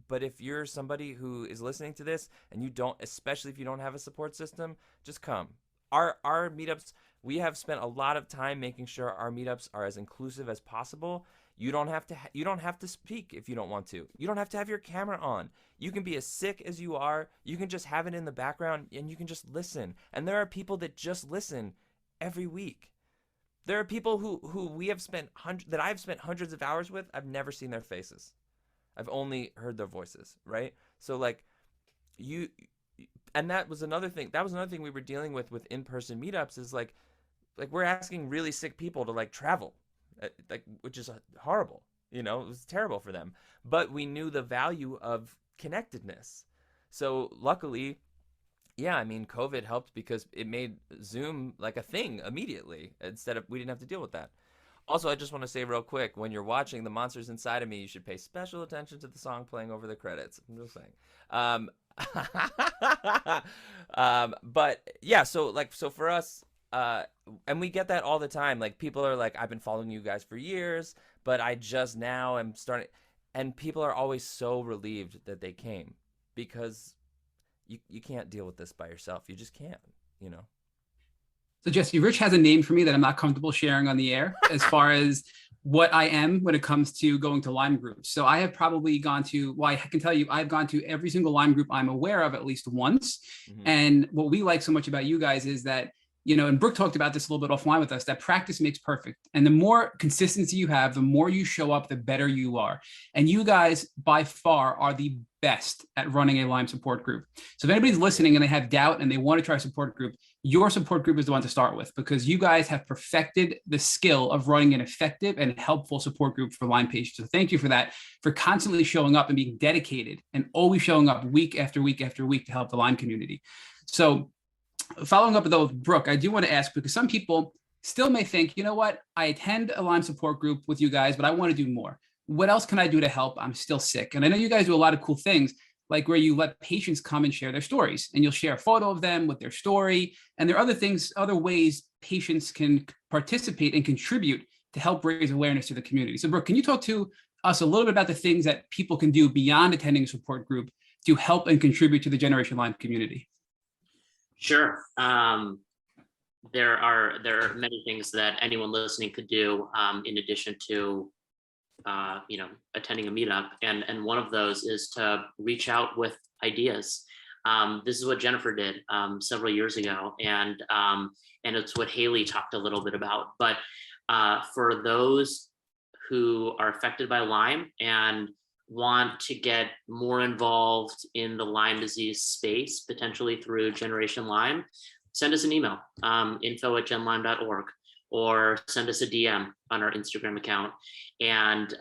but if you're somebody who is listening to this and you don't, especially if you don't have a support system, just come. Our meetups, we have spent a lot of time making sure our meetups are as inclusive as possible. You don't have to speak if you don't want to. You don't have to have your camera on. You can be as sick as you are. You can just have it in the background and you can just listen. And there are people that just listen every week. There are people who we have spent that I've spent hundreds of hours with. I've never seen their faces. I've only heard their voices, right? So, like, and that was another thing. That was another thing we were dealing with in-person meetups is like we're asking really sick people to, like, travel. Like, which is horrible, it was terrible for them, but we knew the value of connectedness. So luckily, yeah, I mean, COVID helped because it made Zoom like a thing immediately we didn't have to deal with that. Also, I just want to say real quick, when you're watching The Monsters Inside of Me, you should pay special attention to the song playing over the credits. I'm just saying. But yeah, so for us, and we get that all the time. Like, people are like, I've been following you guys for years, but I just now am starting. And people are always so relieved that they came because you can't deal with this by yourself. You just can't, So Jesse, Rich has a name for me that I'm not comfortable sharing on the air as far as what I am when it comes to going to Lyme groups. So I have probably gone to, well, I can tell you, I've gone to every single Lyme group I'm aware of at least once. And what we like so much about you guys is that, you know, and Brooke talked about this a little bit offline with us, that practice makes perfect. And the more consistency you have, the more you show up, the better you are. And you guys by far are the best at running a Lyme support group. So if anybody's listening and they have doubt and they want to try a support group, your support group is the one to start with, because you guys have perfected the skill of running an effective and helpful support group for Lyme patients. So thank you for that, for constantly showing up and being dedicated and always showing up week after week after week to help the Lyme community. So following up though with Brooke, I do want to ask, because some people still may think, you know what, I attend a Lyme support group with you guys, but I want to do more. What else can I do to help? I'm still sick. And I know you guys do a lot of cool things, like where you let patients come and share their stories, and you'll share a photo of them with their story. And there are other things, other ways patients can participate and contribute to help raise awareness to the community. So Brooke, can you talk to us a little bit about the things that people can do beyond attending a support group to help and contribute to the Generation Lyme community? Sure. There are many things that anyone listening could do in addition to attending a meetup, and one of those is to reach out with ideas. This is what Jennifer did several years ago, and it's what Haley talked a little bit about. But for those who are affected by Lyme and want to get more involved in the Lyme disease space, potentially through Generation Lyme, send us an email, info@genlyme.org, or send us a DM on our Instagram account. And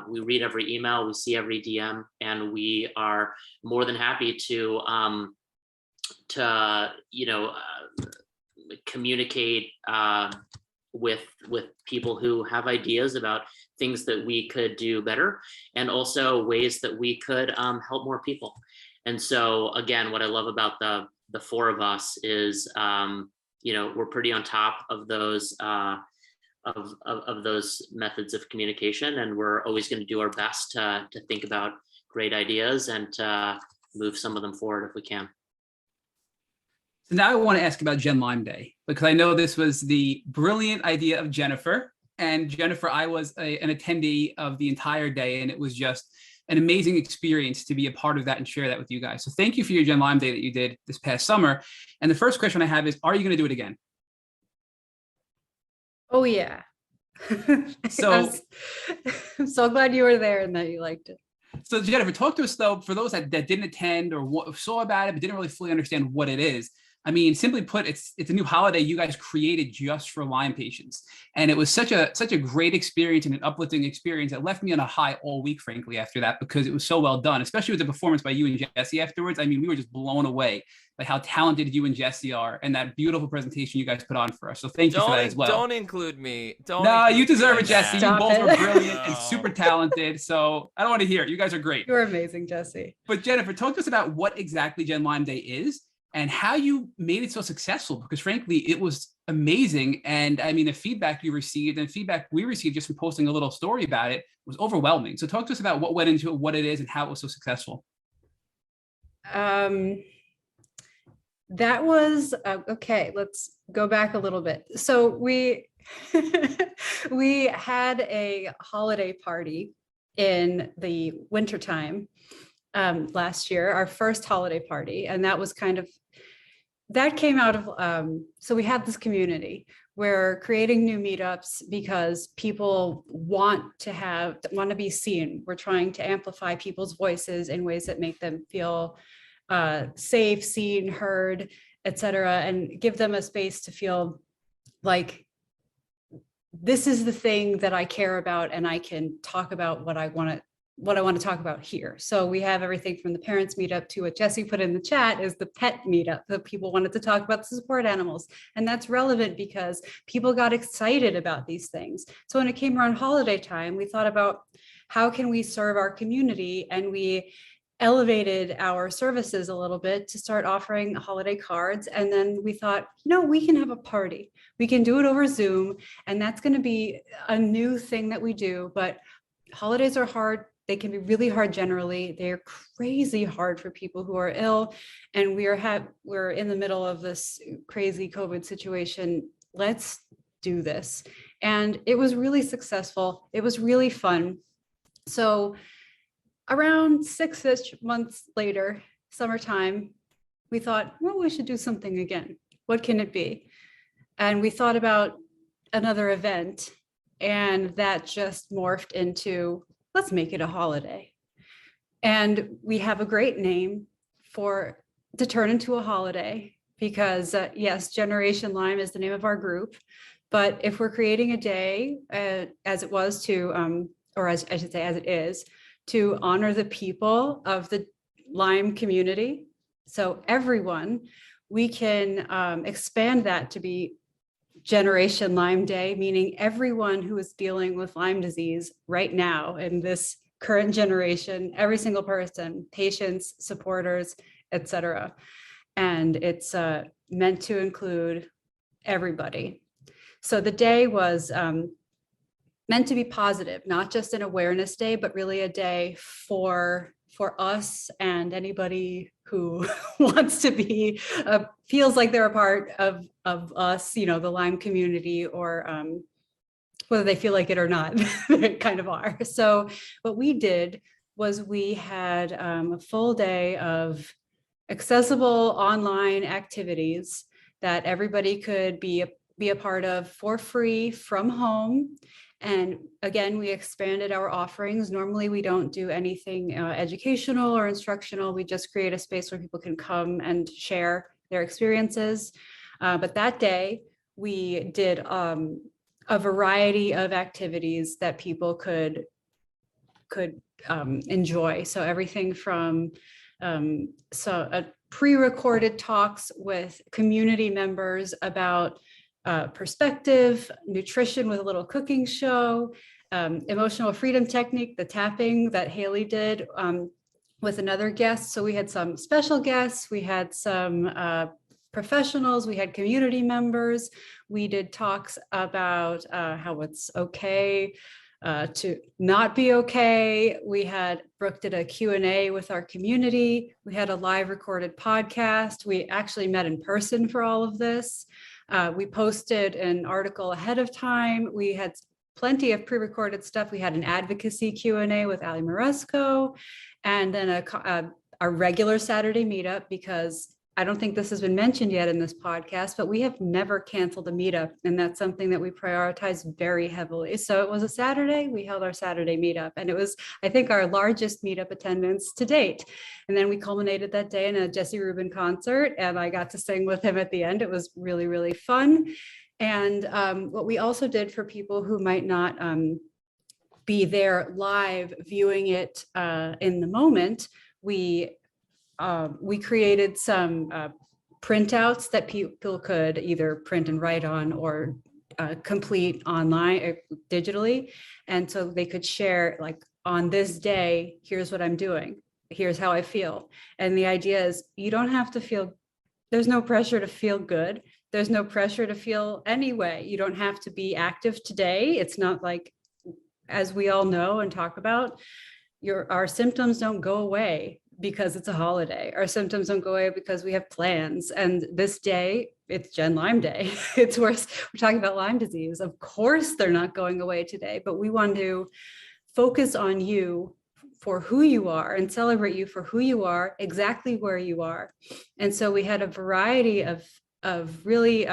we read every email, we see every DM, and we are more than happy to communicate with people who have ideas about things that we could do better, and also ways that we could help more people. And so again, what I love about the four of us is we're pretty on top of those of those methods of communication, and we're always going to do our best to think about great ideas and to move some of them forward if we can. So now I want to ask about Gen Lyme Day, because I know this was the brilliant idea of Jennifer. And Jennifer, I was an attendee of the entire day, and it was just an amazing experience to be a part of that and share that with you guys. So thank you for your Gen Lyme Day that you did this past summer. And the first question I have is, are you going to do it again? Oh yeah. So I'm so glad you were there and that you liked it. So Jennifer, talk to us though, for those that didn't attend or saw about it but didn't really fully understand what it is. I mean, simply put, it's a new holiday you guys created just for Lyme patients. And it was such a great experience and an uplifting experience that left me on a high all week, frankly, after that, because it was so well done, especially with the performance by you and Jesse afterwards. I mean, we were just blown away by how talented you and Jesse are and that beautiful presentation you guys put on for us. So thank you for that as well. Don't include me. No, you deserve it, Jesse. You both were brilliant and No. super talented. So I don't want to hear it. You guys are great. You're amazing, Jesse. But Jennifer, talk to us about what exactly Gen Lyme Day is and how you made it so successful, because frankly, it was amazing. And I mean, the feedback you received and feedback we received just from posting a little story about it was overwhelming. So talk to us about what went into it, what it is, and how it was so successful. That was okay. Let's go back a little bit. So we we had a holiday party in the wintertime last year, our first holiday party, and that was that came out of so we have this community. We're creating new meetups because people want to be seen. We're trying to amplify people's voices in ways that make them feel safe, seen, heard, etc., and give them a space to feel like this is the thing that I care about, and I can talk about what I want to talk about here. So we have everything from the parents meetup to what Jesse put in the chat is the pet meetup that people wanted to talk about the support animals. And that's relevant because people got excited about these things. So when it came around holiday time, we thought about how can we serve our community, and we elevated our services a little bit to start offering holiday cards. And then we thought, we can have a party. We can do it over Zoom, and that's going to be a new thing that we do. But holidays are hard. They can be really hard generally. They're crazy hard for people who are ill. And we're in the middle of this crazy COVID situation. Let's do this. And it was really successful. It was really fun. So around 6-ish months later, summertime, we thought, well, we should do something again. What can it be? And we thought about another event, and that just morphed into, let's make it a holiday. And we have a great name to turn into a holiday, because yes, Generation Lyme is the name of our group. But if we're creating a day, as it was to, or as I should say, as it is, to honor the people of the Lyme community, so everyone, we can expand that to be Generation Lyme Day, meaning everyone who is dealing with Lyme disease right now in this current generation, every single person, patients, supporters, etc. And it's meant to include everybody. So the day was meant to be positive, not just an awareness day, but really a day for us and anybody who wants to be, feels like they're a part of us, the Lyme community, or whether they feel like it or not, they kind of are. So what we did was we had a full day of accessible online activities that everybody could be a part of for free from home. And again, we expanded our offerings. Normally, we don't do anything educational or instructional. We just create a space where people can come and share their experiences. But that day, we did a variety of activities that people could enjoy. So everything from pre-recorded talks with community members about perspective, nutrition with a little cooking show, emotional freedom technique, the tapping that Haley did with another guest. So we had some special guests, we had some professionals, we had community members. We did talks about how it's okay to not be okay. We had Brooke did a Q&A with our community. We had a live recorded podcast. We actually met in person for all of this. We posted an article ahead of time. We had plenty of pre-recorded stuff. We had an advocacy Q&A with Ali Moresco, and then a regular Saturday meetup, because I don't think this has been mentioned yet in this podcast, but we have never canceled a meetup, and that's something that we prioritize very heavily. So it was a Saturday, we held our Saturday meetup, and it was, I think, our largest meetup attendance to date. And then we culminated that day in a Jesse Ruben concert, and I got to sing with him at the end. It was really, really fun. And what we also did for people who might not be there live viewing it in the moment, we created some printouts that people could either print and write on or complete online digitally. And so they could share, like, on this day, here's what I'm doing, here's how I feel. And the idea is you don't have to feel, there's no pressure to feel good. There's no pressure to feel any way. You don't have to be active today. It's not like, as we all know and talk about, our symptoms don't go away because it's a holiday. Our symptoms don't go away because we have plans. And this day, it's Gen Lyme Day. It's worse. We're talking about Lyme disease. Of course, they're not going away today, but we want to focus on you for who you are and celebrate you for who you are, exactly where you are. And so we had a variety of really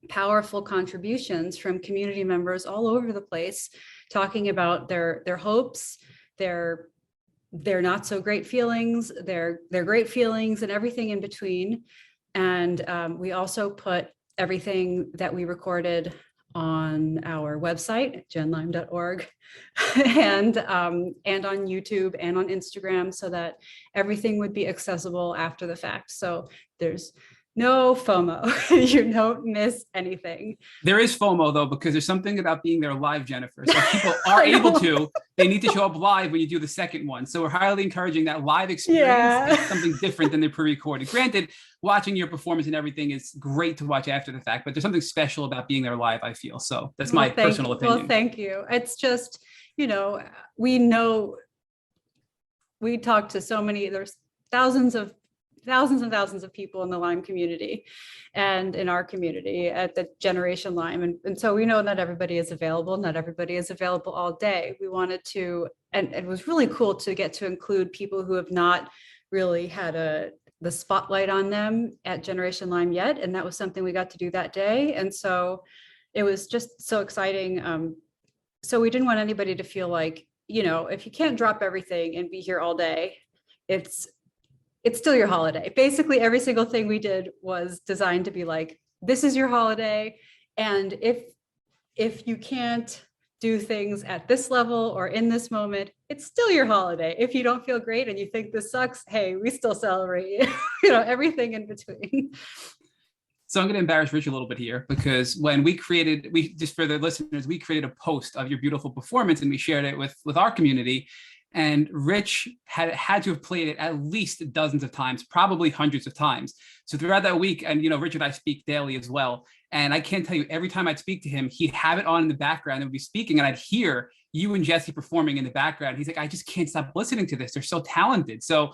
powerful contributions from community members all over the place, talking about their hopes, their not so great feelings, their great feelings, and everything in between. And we also put everything that we recorded on our website, genlyme.org, and on YouTube and on Instagram, so that everything would be accessible after the fact. So there's no FOMO. You don't miss anything. There is FOMO though, because there's something about being there live, Jennifer. So if people are able to, they need to show up live when you do the second one. So we're highly encouraging that live experience. Yeah. Is something different than the pre-recorded. Granted, watching your performance and everything is great to watch after the fact, but there's something special about being there live, I feel. So that's my personal opinion. Well, thank you. It's just, we talk to so many, there's thousands of thousands and thousands of people in the Lyme community and in our community at the Generation Lyme. And so we know not everybody is available. Not everybody is available all day. We wanted to, and it was really cool to get to include people who have not really had the spotlight on them at Generation Lyme yet. And that was something we got to do that day. And so it was just so exciting. So we didn't want anybody to feel like, if you can't drop everything and be here all day, it's still your holiday. Basically, every single thing we did was designed to be like, this is your holiday. And if you can't do things at this level or in this moment, it's still your holiday. If you don't feel great and you think this sucks, hey, we still celebrate, everything in between. So I'm going to embarrass Rich a little bit here, because when just for the listeners, we created a post of your beautiful performance and we shared it with our community. And Rich had to have played it at least dozens of times, probably hundreds of times. So throughout that week, and Rich and I speak daily as well. And I can't tell you, every time I'd speak to him, he'd have it on in the background and we'd be speaking, and I'd hear you and Jesse performing in the background. He's like, I just can't stop listening to this. They're so talented. So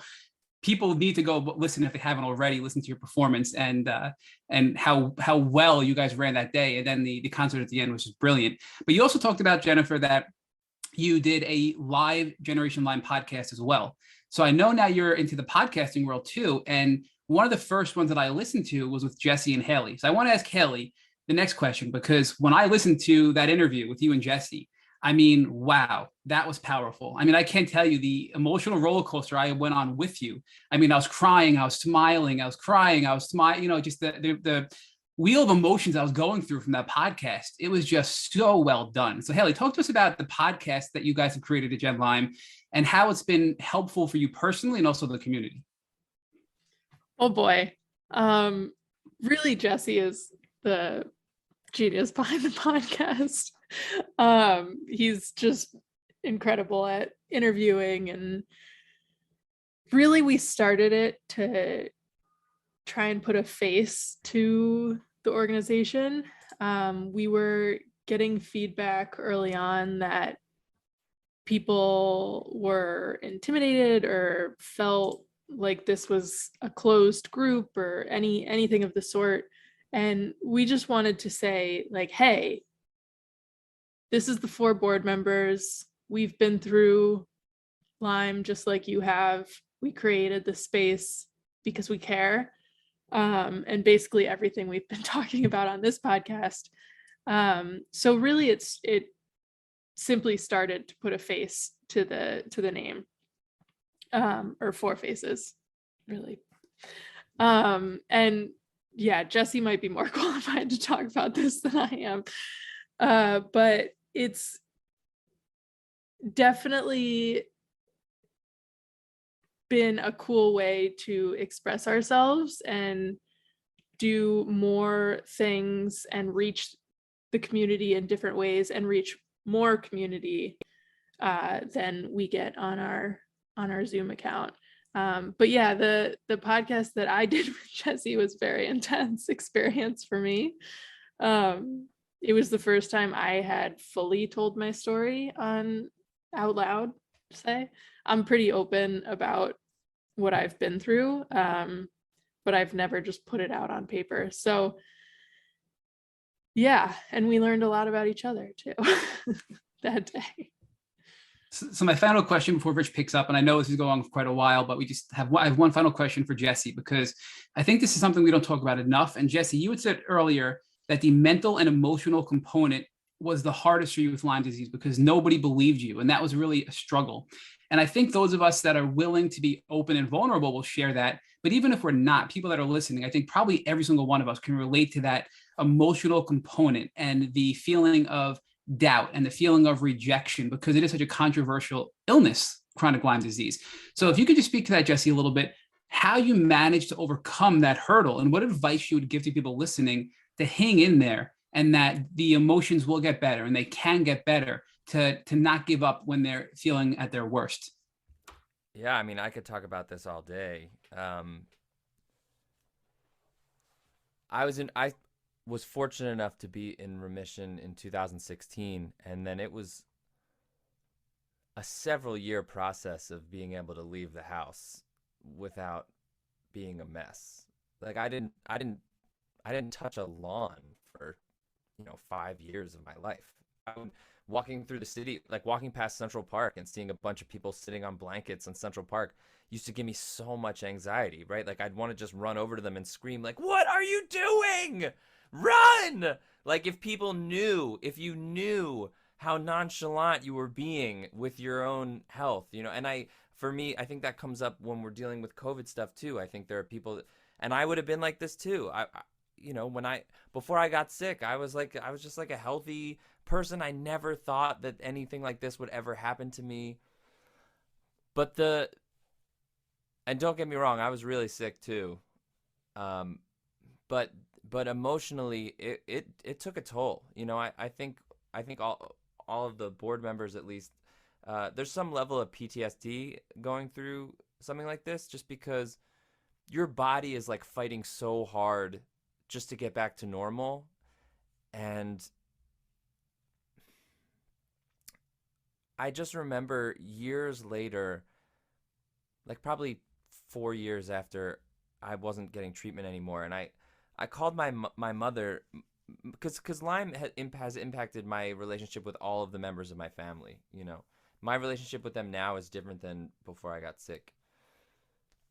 people need to go listen, if they haven't already, listen to your performance and how well you guys ran that day. And then the concert at the end was just brilliant. But you also talked about, Jennifer, that you did a live Generation Lyme podcast as well. So I know now you're into the podcasting world too. And one of the first ones that I listened to was with Jesse and Haley. So I want to ask Haley the next question, because when I listened to that interview with you and Jesse, I mean, wow, that was powerful. I mean, I can't tell you the emotional roller coaster I went on with you. I mean, I was crying, I was smiling, I was crying, I was smiling, just the wheel of emotions I was going through from that podcast. It was just so well done. So Haley, talk to us about the podcast that you guys have created at Gen Lyme and how it's been helpful for you personally and also the community. Oh boy. Really, Jesse is the genius behind the podcast. He's just incredible at interviewing, and really we started it to try and put a face to the organization. We were getting feedback early on that people were intimidated or felt like this was a closed group or anything of the sort. And we just wanted to say, like, hey, this is the 4 board members. We've been through Lyme just like you have. We created the space because we care. And basically everything we've been talking about on this podcast. So really it simply started to put a face to the name, or 4 faces, really. And yeah, Jesse might be more qualified to talk about this than I am. But it's definitely been a cool way to express ourselves and do more things and reach the community in different ways and reach more community than we get on our Zoom account. But yeah, the podcast that I did with Jesse was very intense experience for me. It was the first time I had fully told my story out loud, say. I'm pretty open about what I've been through, but I've never just put it out on paper. So yeah, and we learned a lot about each other too that day. So my final question before Rich picks up, and I know this is going on for quite a while, but I have one final question for Jesse, because I think this is something we don't talk about enough. And Jesse, you had said earlier that the mental and emotional component was the hardest for you with Lyme disease because nobody believed you. And that was really a struggle. And I think those of us that are willing to be open and vulnerable will share that. But even if we're not, people that are listening, I think probably every single one of us can relate to that emotional component and the feeling of doubt and the feeling of rejection, because it is such a controversial illness, chronic Lyme disease. So if you could just speak to that, Jesse, a little bit, how you managed to overcome that hurdle and what advice you would give to people listening to hang in there, and that the emotions will get better and they can get better, to not give up when they're feeling at their worst. Yeah, I mean, I could talk about this all day. I was fortunate enough to be in remission in 2016, and then it was a several-year process of being able to leave the house without being a mess. Like I didn't touch a lawn for 5 years of my life. Walking through the city, like walking past Central Park and seeing a bunch of people sitting on blankets in Central Park used to give me so much anxiety, right? Like I'd want to just run over to them and scream like, "What are you doing? Run!" Like if you knew how nonchalant you were being with your own health, and for me, I think that comes up when we're dealing with COVID stuff too. I think there are people and I would have been like this too. Before I got sick, I was just like a healthy person. I never thought that anything like this would ever happen to me. And don't get me wrong, I was really sick too. But emotionally, it took a toll. I think all of the board members, at least, there's some level of PTSD going through something like this, just because your body is like fighting so hard just to get back to normal. And I just remember years later, like probably 4 years after I wasn't getting treatment anymore, and I called my mother, because Lyme has impacted my relationship with all of the members of my family. My relationship with them now is different than before I got sick.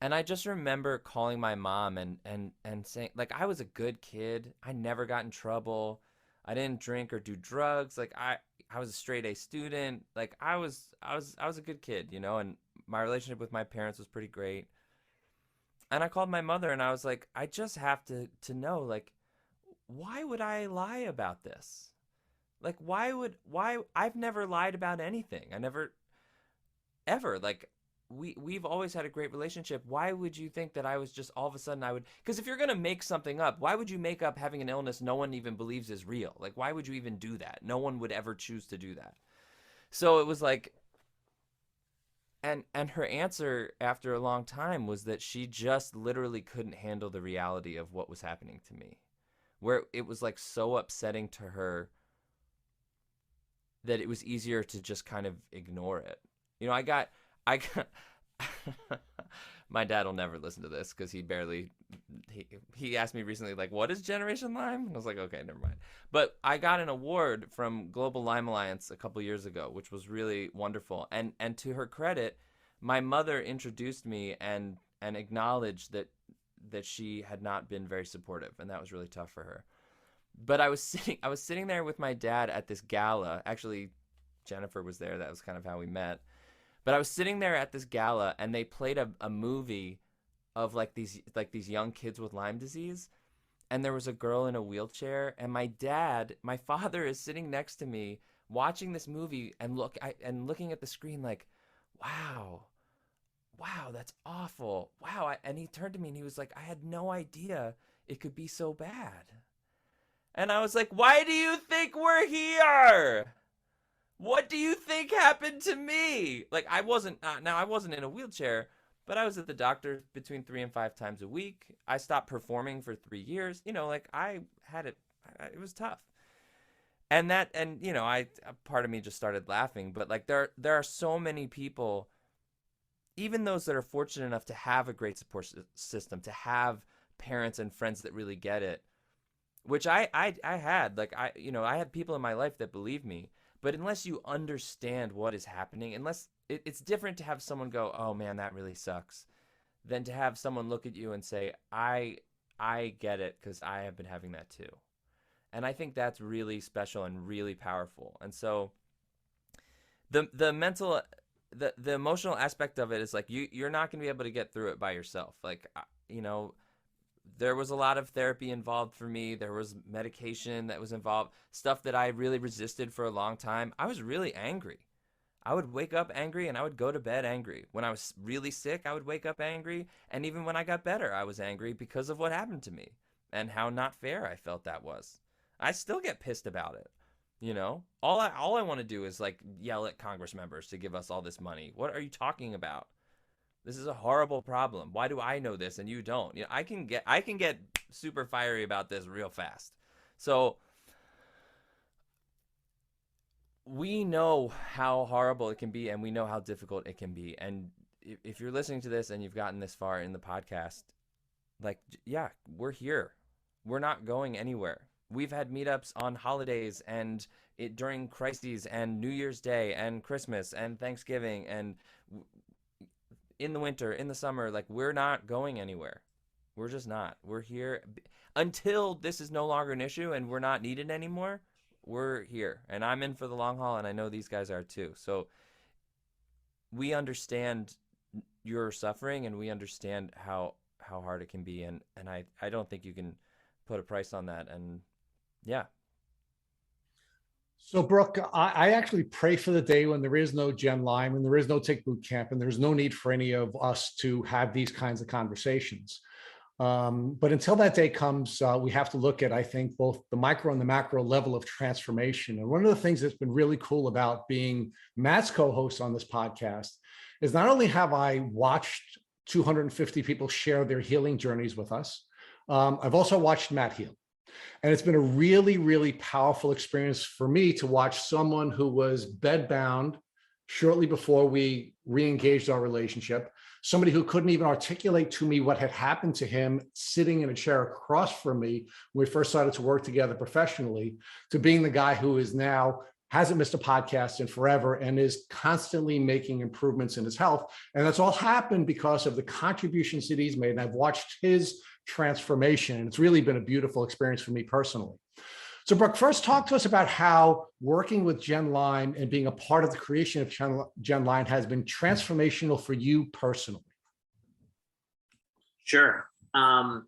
And I just remember calling my mom and saying, like, I was a good kid. I never got in trouble. I didn't drink or do drugs. Like I was a straight A student. Like I was a good kid, and my relationship with my parents was pretty great. And I called my mother and I was like, I just have to know, like, why would I lie about this? Like, why I've never lied about anything. I never ever, like, we've always had a great relationship. Why would you think that I was just all of a sudden because if you're going to make something up, why would you make up having an illness no one even believes is real? Like, why would you even do that? No one would ever choose to do that. So it was like, and her answer after a long time was that she just literally couldn't handle the reality of what was happening to me, where it was like so upsetting to her that it was easier to just kind of ignore it. I got my dad will never listen to this because he asked me recently, like, what is Generation Lyme? And I was like, okay, never mind. But I got an award from Global Lyme Alliance a couple years ago, which was really wonderful. And to her credit, my mother introduced me and acknowledged that she had not been very supportive, and that was really tough for her. But I was sitting there with my dad at this gala. Actually, Jennifer was there. That was kind of how we met. But I was sitting there at this gala, and they played a movie of like these young kids with Lyme disease, and there was a girl in a wheelchair, and my father is sitting next to me watching this movie and looking at the screen like, wow, that's awful. Wow. And he turned to me and he was like, I had no idea it could be so bad. And I was like, why do you think we're here? What do you think happened to me? Like, I wasn't in a wheelchair, but I was at the doctor between 3 and 5 times a week. I stopped performing for 3 years. Like I had it was tough. And part of me just started laughing, but like there are so many people, even those that are fortunate enough to have a great support system, to have parents and friends that really get it, which I had. Like I had people in my life that believe me. But unless you understand what is happening, it's different to have someone go, oh man, that really sucks, than to have someone look at you and say, I get it because I have been having that too. And I think that's really special and really powerful. And so the mental, the emotional aspect of it is like, you're not going to be able to get through it by yourself. Like, there was a lot of therapy involved for me. There was medication that was involved, stuff that I really resisted for a long time. I was really angry. I would wake up angry and I would go to bed angry. When I was really sick, I would wake up angry. And even when I got better, I was angry because of what happened to me and how not fair I felt that was. I still get pissed about it. All I want to do is like yell at Congress members to give us all this money. What are you talking about? This is a horrible problem. Why do I know this and you don't? I can get super fiery about this real fast. So we know how horrible it can be, and we know how difficult it can be. And if you're listening to this and you've gotten this far in the podcast, like, yeah, we're here. We're not going anywhere. We've had meetups on holidays and during crises and New Year's Day and Christmas and Thanksgiving and in the winter, in the summer. Like, we're not going anywhere. We're just not. We're here until this is no longer an issue and we're not needed anymore. We're here, and I'm in for the long haul, and I know these guys are too. So we understand your suffering, and we understand how hard it can be, and I don't think you can put a price on that. And yeah. So, Brooke, I actually pray for the day when there is no Gen Lyme and there is no Tick Boot Camp, and there's no need for any of us to have these kinds of conversations. But until that day comes, we have to look at, I think, both the micro and the macro level of transformation. And one of the things that's been really cool about being Matt's co-host on this podcast is not only have I watched 250 people share their healing journeys with us, I've also watched Matt heal. And it's been a really, really powerful experience for me to watch someone who was bedbound shortly before we re-engaged our relationship, somebody who couldn't even articulate to me what had happened to him sitting in a chair across from me when we first started to work together professionally, to being the guy who is now hasn't missed a podcast in forever and is constantly making improvements in his health. And that's all happened because of the contributions that he's made. And I've watched his transformation. And it's really been a beautiful experience for me personally. So, Brooke, first talk to us about how working with Gen Lyme and being a part of the creation of Gen Lyme has been transformational for you personally. Sure. I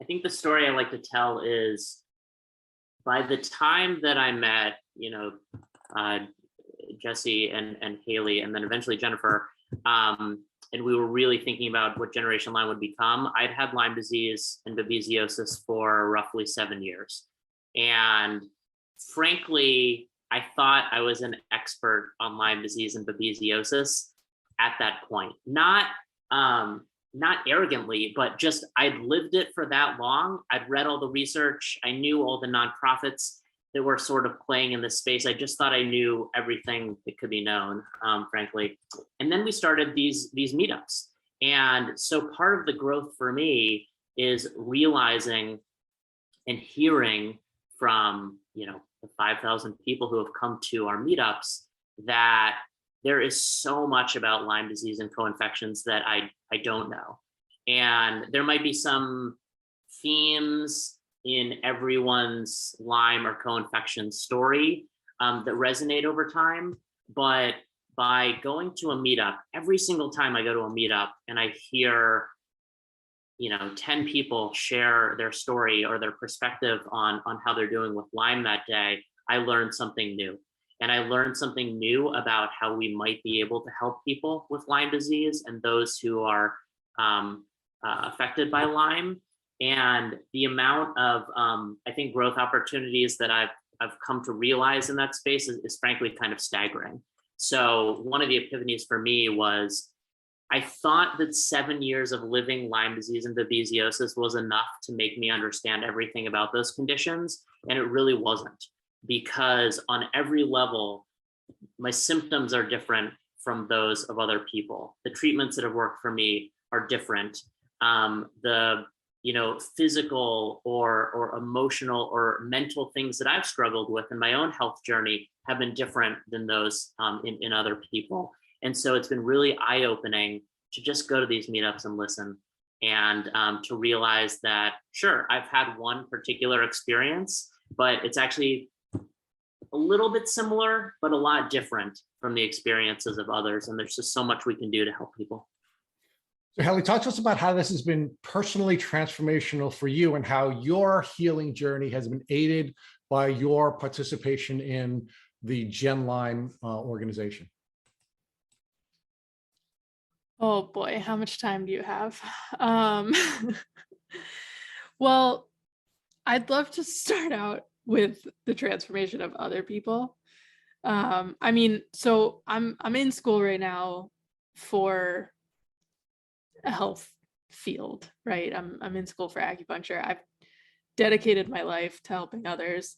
think the story I like to tell is, by the time that I met, Jesse and Haley, and then eventually Jennifer, and we were really thinking about what Generation Lyme would become, I'd had Lyme disease and babesiosis for roughly 7 years. And frankly, I thought I was an expert on Lyme disease and babesiosis at that point. Not arrogantly, but just I'd lived it for that long. I'd read all the research. I knew all the nonprofits that were sort of playing in this space. I just thought I knew everything that could be known, frankly. And then we started these meetups. And so part of the growth for me is realizing and hearing from, the 5,000 people who have come to our meetups that there is so much about Lyme disease and co-infections that I don't know. And there might be some themes in everyone's Lyme or co-infection story that resonate over time. But by going to a meetup, every single time I go to a meetup and I hear 10 people share their story or their perspective on how they're doing with Lyme that day, I learned something new. And I learned something new about how we might be able to help people with Lyme disease and those who are affected by Lyme. And the amount of, I think, growth opportunities that I've come to realize in that space is frankly kind of staggering. So one of the epiphanies for me was, I thought that 7 years of living Lyme disease and babesiosis was enough to make me understand everything about those conditions. And it really wasn't, because on every level, my symptoms are different from those of other people. The treatments that have worked for me are different. The physical or emotional or mental things that I've struggled with in my own health journey have been different than those in other people. And so it's been really eye-opening to just go to these meetups and listen, and to realize that, sure, I've had one particular experience, but it's actually a little bit similar, but a lot different from the experiences of others. And there's just so much we can do to help people. So, Haley, talk to us about how this has been personally transformational for you and how your healing journey has been aided by your participation in the Gen Lyme organization. Oh boy, how much time do you have? Well, I'd love to start out with the transformation of other people. So I'm in school right now for a health field, right? I'm in school for acupuncture. I've dedicated my life to helping others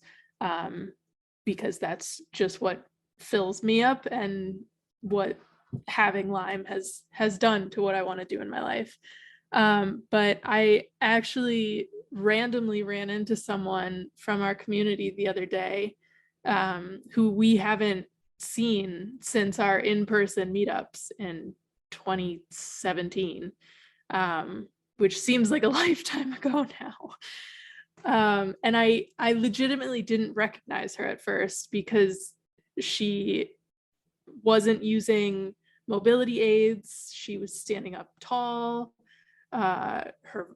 because that's just what fills me up and what having Lyme has done to what I want to do in my life. But I actually randomly ran into someone from our community the other day, who we haven't seen since our in-person meetups in 2017, which seems like a lifetime ago now. And I legitimately didn't recognize her at first because she wasn't using mobility aids. She was standing up tall. Her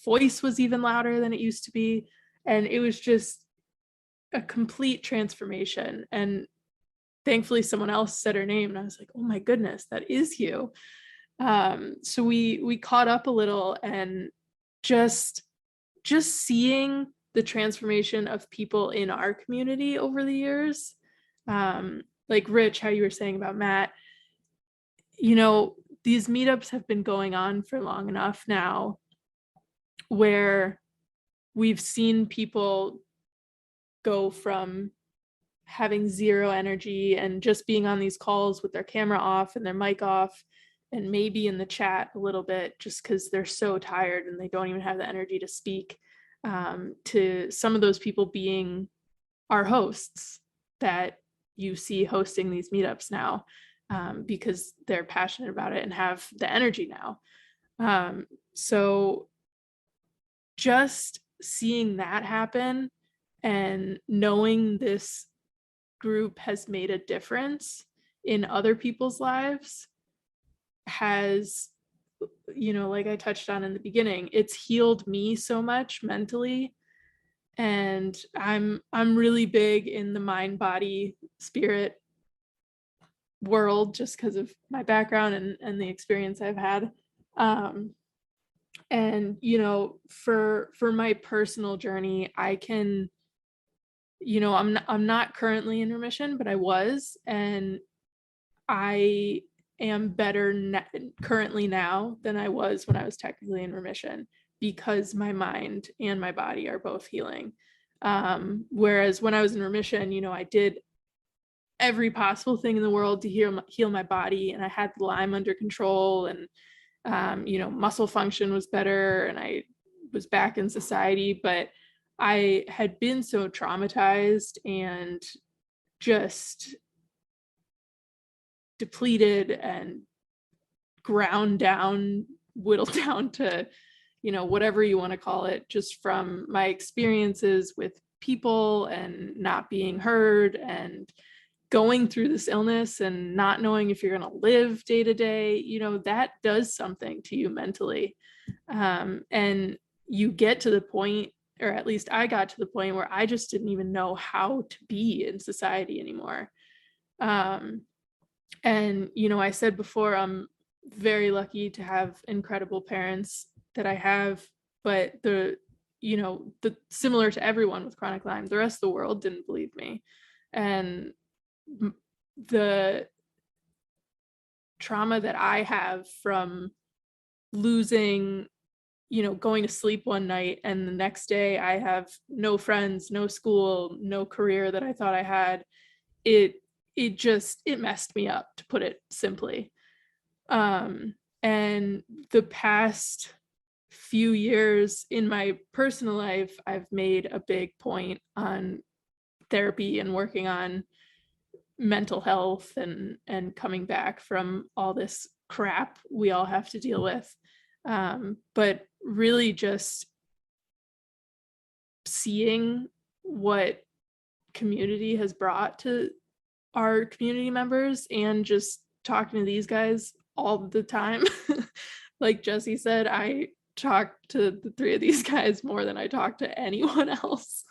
voice was even louder than it used to be. And it was just a complete transformation. And thankfully someone else said her name and I was like, oh my goodness, that is you. So we caught up a little, and just seeing the transformation of people in our community over the years, like Rich, how you were saying about Matt, you know, these meetups have been going on for long enough now where we've seen people go from having zero energy and just being on these calls with their camera off and their mic off and maybe in the chat a little bit just because they're so tired and they don't even have the energy to speak, to some of those people being our hosts that you see hosting these meetups now, because they're passionate about it and have the energy now. So just seeing that happen and knowing this group has made a difference in other people's lives has, you know, like I touched on in the beginning, it's healed me so much mentally. And I'm really big in the mind, body, spirit world just because of my background and the experience I've had. And you know, for my personal journey, I can, you know, I'm not currently in remission, but I was, and I am better currently now than I was when I was technically in remission, because my mind and my body are both healing. Whereas when I was in remission, you know, I did every possible thing in the world to heal my body, and I had Lyme under control, and you know, muscle function was better, and I was back in society. But I had been so traumatized and just depleted and ground down, whittled down to, you know, whatever you want to call it, just from my experiences with people and not being heard and going through this illness and not knowing if you're going to live day to day, you know, that does something to you mentally. And you get to the point, or at least I got to the point where I just didn't even know how to be in society anymore. And, you know, I said before, I'm very lucky to have incredible parents that I have, but you know, similar to everyone with chronic Lyme, the rest of the world didn't believe me. And the trauma that I have from losing, you know, going to sleep one night and the next day I have no friends, no school, no career that I thought I had, it messed me up, to put it simply. And the past few years in my personal life, I've made a big point on therapy and working on mental health and coming back from all this crap we all have to deal with. But really just seeing what community has brought to our community members and just talking to these guys all the time. Like Jesse said, I talk to the three of these guys more than I talk to anyone else.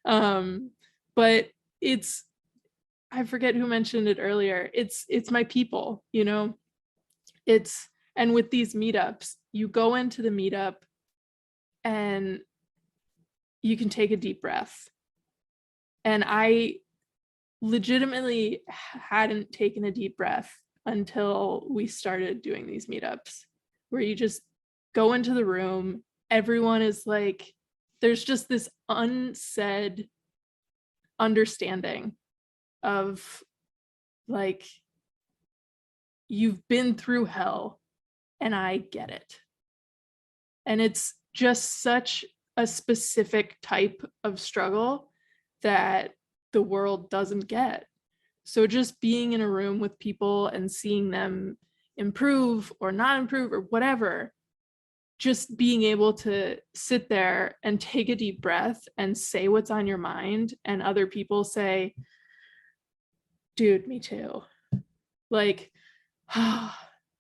But I forget who mentioned it earlier. It's my people, you know, and with these meetups, you go into the meetup and you can take a deep breath. And I legitimately hadn't taken a deep breath until we started doing these meetups, where you just go into the room, everyone is like, there's just this unsaid understanding of like, you've been through hell and I get it. And it's just such a specific type of struggle that the world doesn't get. So just being in a room with people and seeing them improve or not improve or whatever, just being able to sit there and take a deep breath and say what's on your mind, and other people say, dude, me too. Like,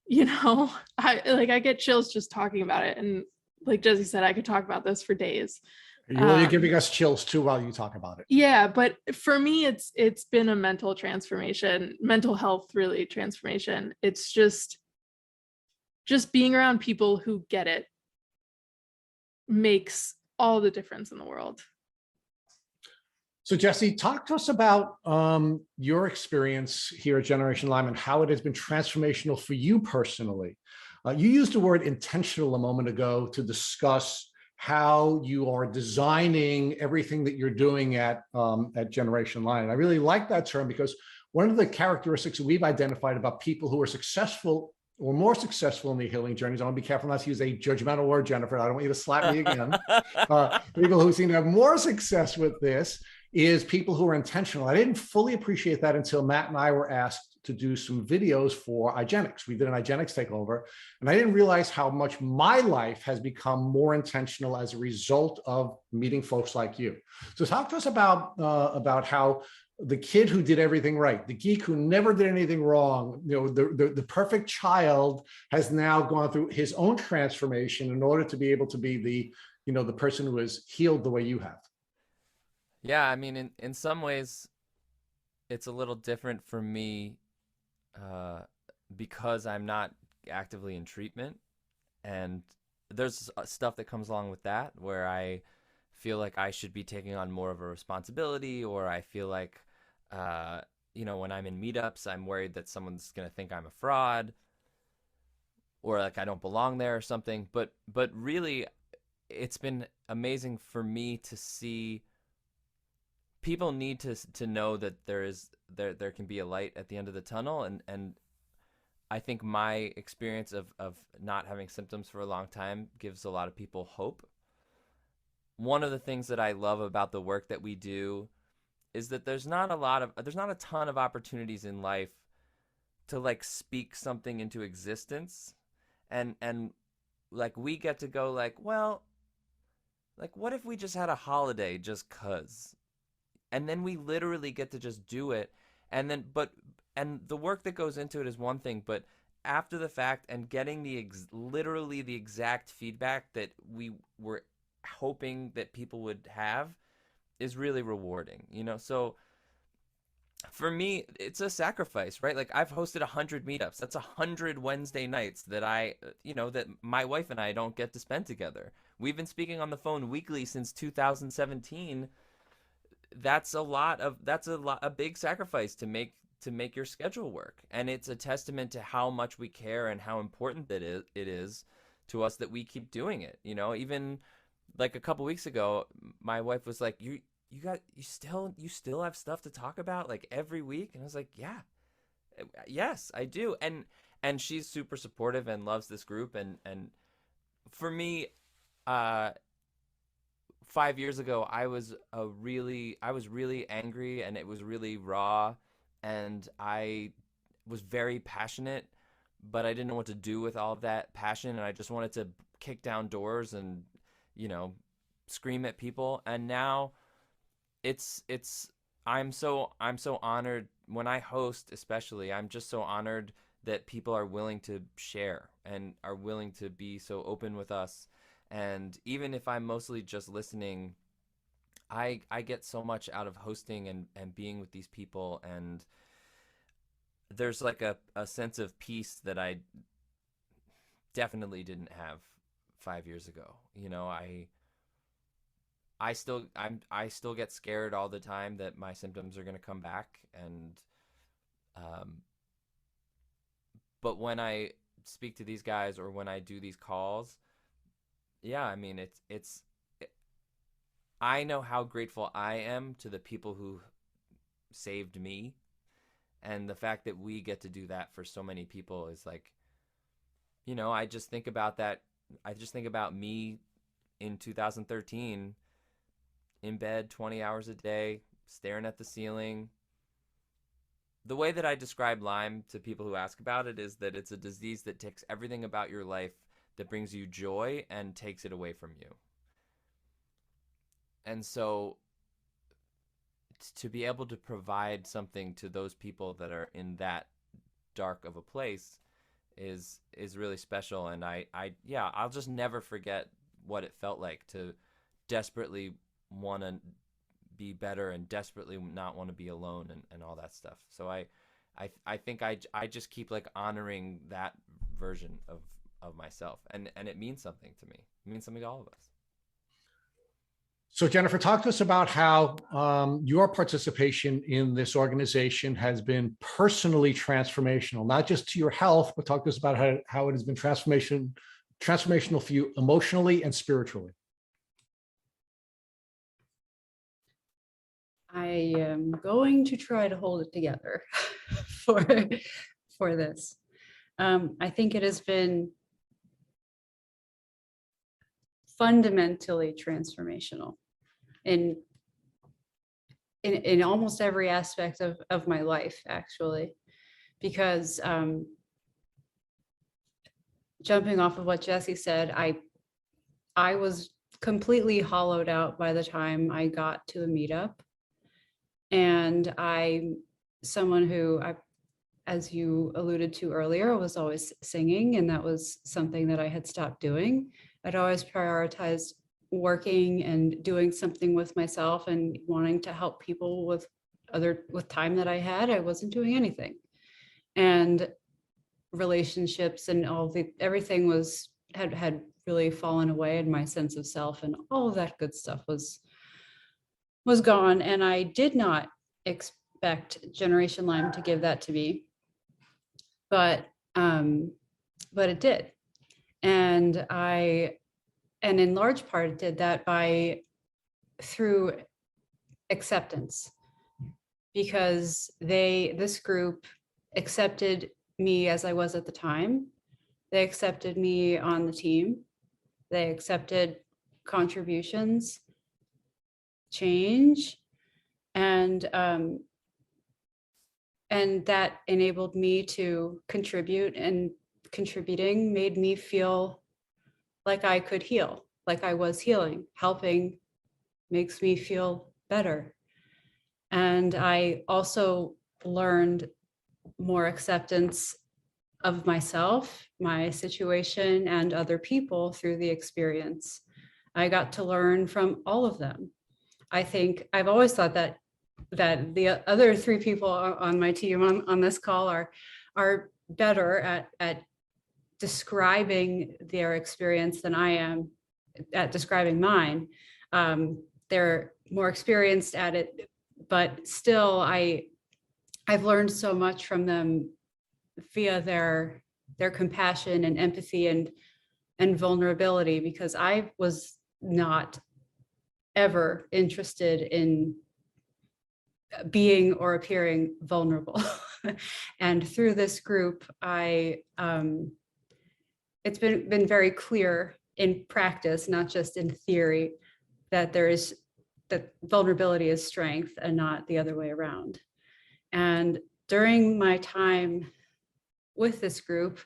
you know, I get chills just talking about it. And like Jesse said, I could talk about this for days. You're giving us chills too while you talk about it. Yeah, but for me, it's been a mental transformation, mental health really transformation. It's just being around people who get it makes all the difference in the world. So Jesse, talk to us about your experience here at Generation Lyme and how it has been transformational for you personally. You used the word intentional a moment ago to discuss how you are designing everything that you're doing at Generation Lyme. And I really like that term, because one of the characteristics that we've identified about people who are successful or more successful in their healing journeys, I want to be careful not to use a judgmental word, Jennifer, I don't want you to slap me again. People who seem to have more success with this is people who are intentional. I didn't fully appreciate that until Matt and I were asked to do some videos for IGenics. We did an IGenics takeover, and I didn't realize how much my life has become more intentional as a result of meeting folks like you. So talk to us about how the kid who did everything right, the geek who never did anything wrong, you know, the perfect child has now gone through his own transformation in order to be able to be the, you know, the person who is healed the way you have. Yeah, I mean, in some ways, it's a little different for me because I'm not actively in treatment. And there's stuff that comes along with that where I feel like I should be taking on more of a responsibility, or I feel like, you know, when I'm in meetups, I'm worried that someone's going to think I'm a fraud, or like I don't belong there or something. But really, it's been amazing for me to see people need to know that there can be a light at the end of the tunnel, and I think my experience of not having symptoms for a long time gives a lot of people hope. One of the things that I love about the work that we do is that there's not a ton of opportunities in life to like speak something into existence, and like we get to go like, well, like what if we just had a holiday just 'cause? And then we literally get to just do it. And then, and the work that goes into it is one thing, but after the fact and getting literally the exact feedback that we were hoping that people would have is really rewarding, you know? So for me, it's a sacrifice, right? Like I've hosted 100 meetups. That's 100 Wednesday nights that that my wife and I don't get to spend together. We've been speaking on the phone weekly since 2017. That's a big sacrifice to make your schedule work, and it's a testament to how much we care and how important that it is to us that we keep doing it. You know, even like a couple weeks ago, my wife was like, you still have stuff to talk about like every week, and I was like, yeah, yes, I do. And she's super supportive and loves this group, and for me, 5 years ago, I was really angry, and it was really raw, and I was very passionate, but I didn't know what to do with all of that passion, and I just wanted to kick down doors and, you know, scream at people. And now I'm so honored when I host, especially. I'm just so honored that people are willing to share and are willing to be so open with us. And even if I'm mostly just listening, I get so much out of hosting and being with these people. And there's like a sense of peace that I definitely didn't have 5 years ago. You know, I still get scared all the time that my symptoms are going to come back. And but when I speak to these guys or when I do these calls, yeah, I mean, I know how grateful I am to the people who saved me, and the fact that we get to do that for so many people is like, you know, I just think about that I just think about me in 2013 in bed 20 hours a day, staring at the ceiling. The way that I describe Lyme to people who ask about it is that it's a disease that takes everything about your life that brings you joy and takes it away from you. And so to be able to provide something to those people that are in that dark of a place is really special. And I'll just never forget what it felt like to desperately want to be better and desperately not want to be alone and all that stuff. So I think I just keep like honoring that version of myself, and it means something to me. It means something to all of us. So Jennifer, talk to us about how your participation in this organization has been personally transformational, not just to your health, but talk to us about how it has been transformational for you emotionally and spiritually. I am going to try to hold it together for this. I think it has been fundamentally transformational in almost every aspect of my life, actually, because jumping off of what Jesse said, I was completely hollowed out by the time I got to a meetup. And I'm someone who, as you alluded to earlier, was always singing, and that was something that I had stopped doing. I'd always prioritized working and doing something with myself and wanting to help people with time that I had. I wasn't doing anything. And relationships and everything had really fallen away, and my sense of self and all of that good stuff was gone. And I did not expect Generation Lyme to give that to me, but it did. And in large part it did that through acceptance, because this group accepted me as I was at the time. They accepted me on the team. They accepted contributions, change, and that enabled me to contribute, and contributing made me feel like I could heal, like I was healing. Helping makes me feel better. And I also learned more acceptance of myself, my situation, and other people through the experience. I got to learn from all of them. I think I've always thought that the other three people on my team on this call are better at describing their experience than I am at describing mine. They're more experienced at it, but still I've learned so much from them via their compassion and empathy and vulnerability, because I was not ever interested in being or appearing vulnerable. And through this group, it's been very clear in practice, not just in theory, that vulnerability is strength and not the other way around. And during my time with this group,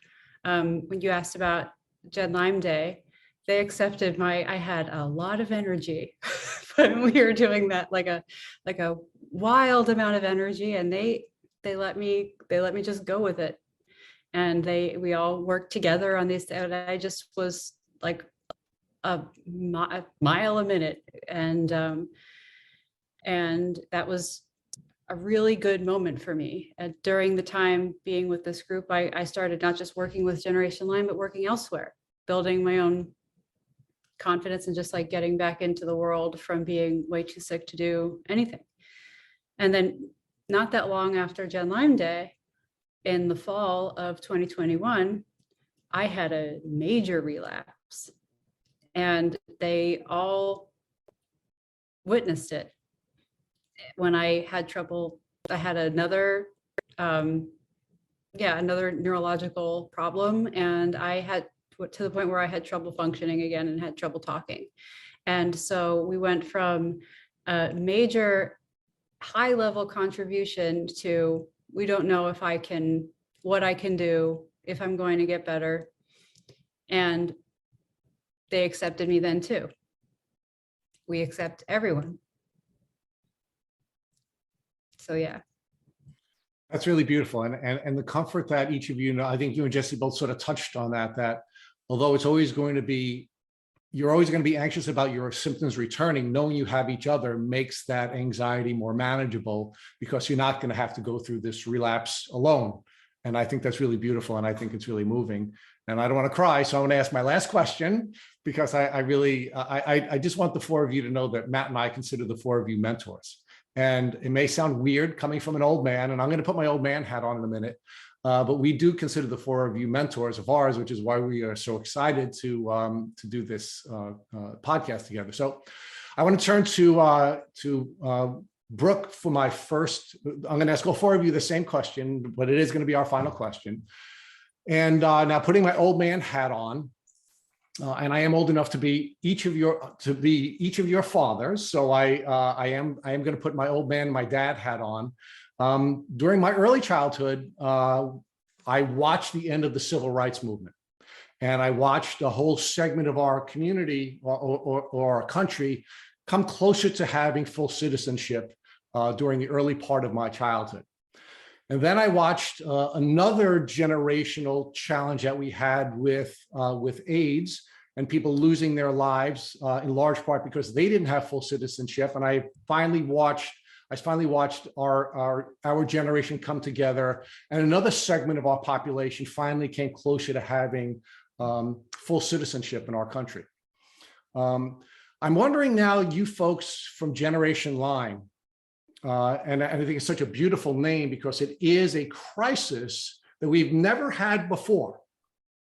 when you asked about Gen Lyme Day, they accepted I had a lot of energy, but we were doing that like a wild amount of energy, and they let me just go with it. And we all worked together on these, and I just was like a mile a minute. And that was a really good moment for me. And during the time being with this group, I started not just working with Generation Lyme, but working elsewhere, building my own confidence and just like getting back into the world from being way too sick to do anything. And then not that long after Gen Lyme Day, in the fall of 2021, I had a major relapse, and they all witnessed it. When I had trouble, I had another neurological problem, and I had to the point where I had trouble functioning again and had trouble talking. And so we went from a major high level contribution to, we don't know if I can, what I can do, if I'm going to get better. And they accepted me then too. We accept everyone. So yeah. That's really beautiful. And the comfort that each of you know, I think you and Jesse both sort of touched on that although it's always going to be, you're always going to be anxious about your symptoms returning, knowing you have each other makes that anxiety more manageable because you're not going to have to go through this relapse alone. And I think that's really beautiful. And I think it's really moving. And I don't want to cry. So I'm going to ask my last question because I just want the four of you to know that Matt and I consider the four of you mentors. And it may sound weird coming from an old man, and I'm going to put my old man hat on in a minute, but we do consider the four of you mentors of ours, which is why we are so excited to do this podcast together. So I want to turn to Brooke for my first. I'm going to ask all four of you the same question, but it is going to be our final question. And now putting my old man hat on, and I am old enough to be each of your fathers. So I am going to put my old man, my dad hat on. During my early childhood, I watched the end of the civil rights movement, and I watched a whole segment of our community or our country come closer to having full citizenship during the early part of my childhood. And then I watched another generational challenge that we had with AIDS and people losing their lives in large part because they didn't have full citizenship. And I finally watched our generation come together, and another segment of our population finally came closer to having full citizenship in our country. I'm wondering now, you folks from Generation Lyme, and I think it's such a beautiful name because it is a crisis that we've never had before.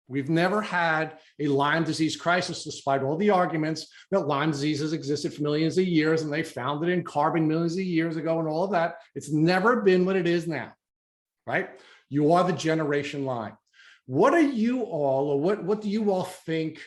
We've never had a Lyme disease crisis, despite all the arguments that Lyme disease has existed for millions of years, and they found it in carbon millions of years ago and all of that. It's never been what it is now, right? You are the Generation Lyme. What are you all, or what do you all think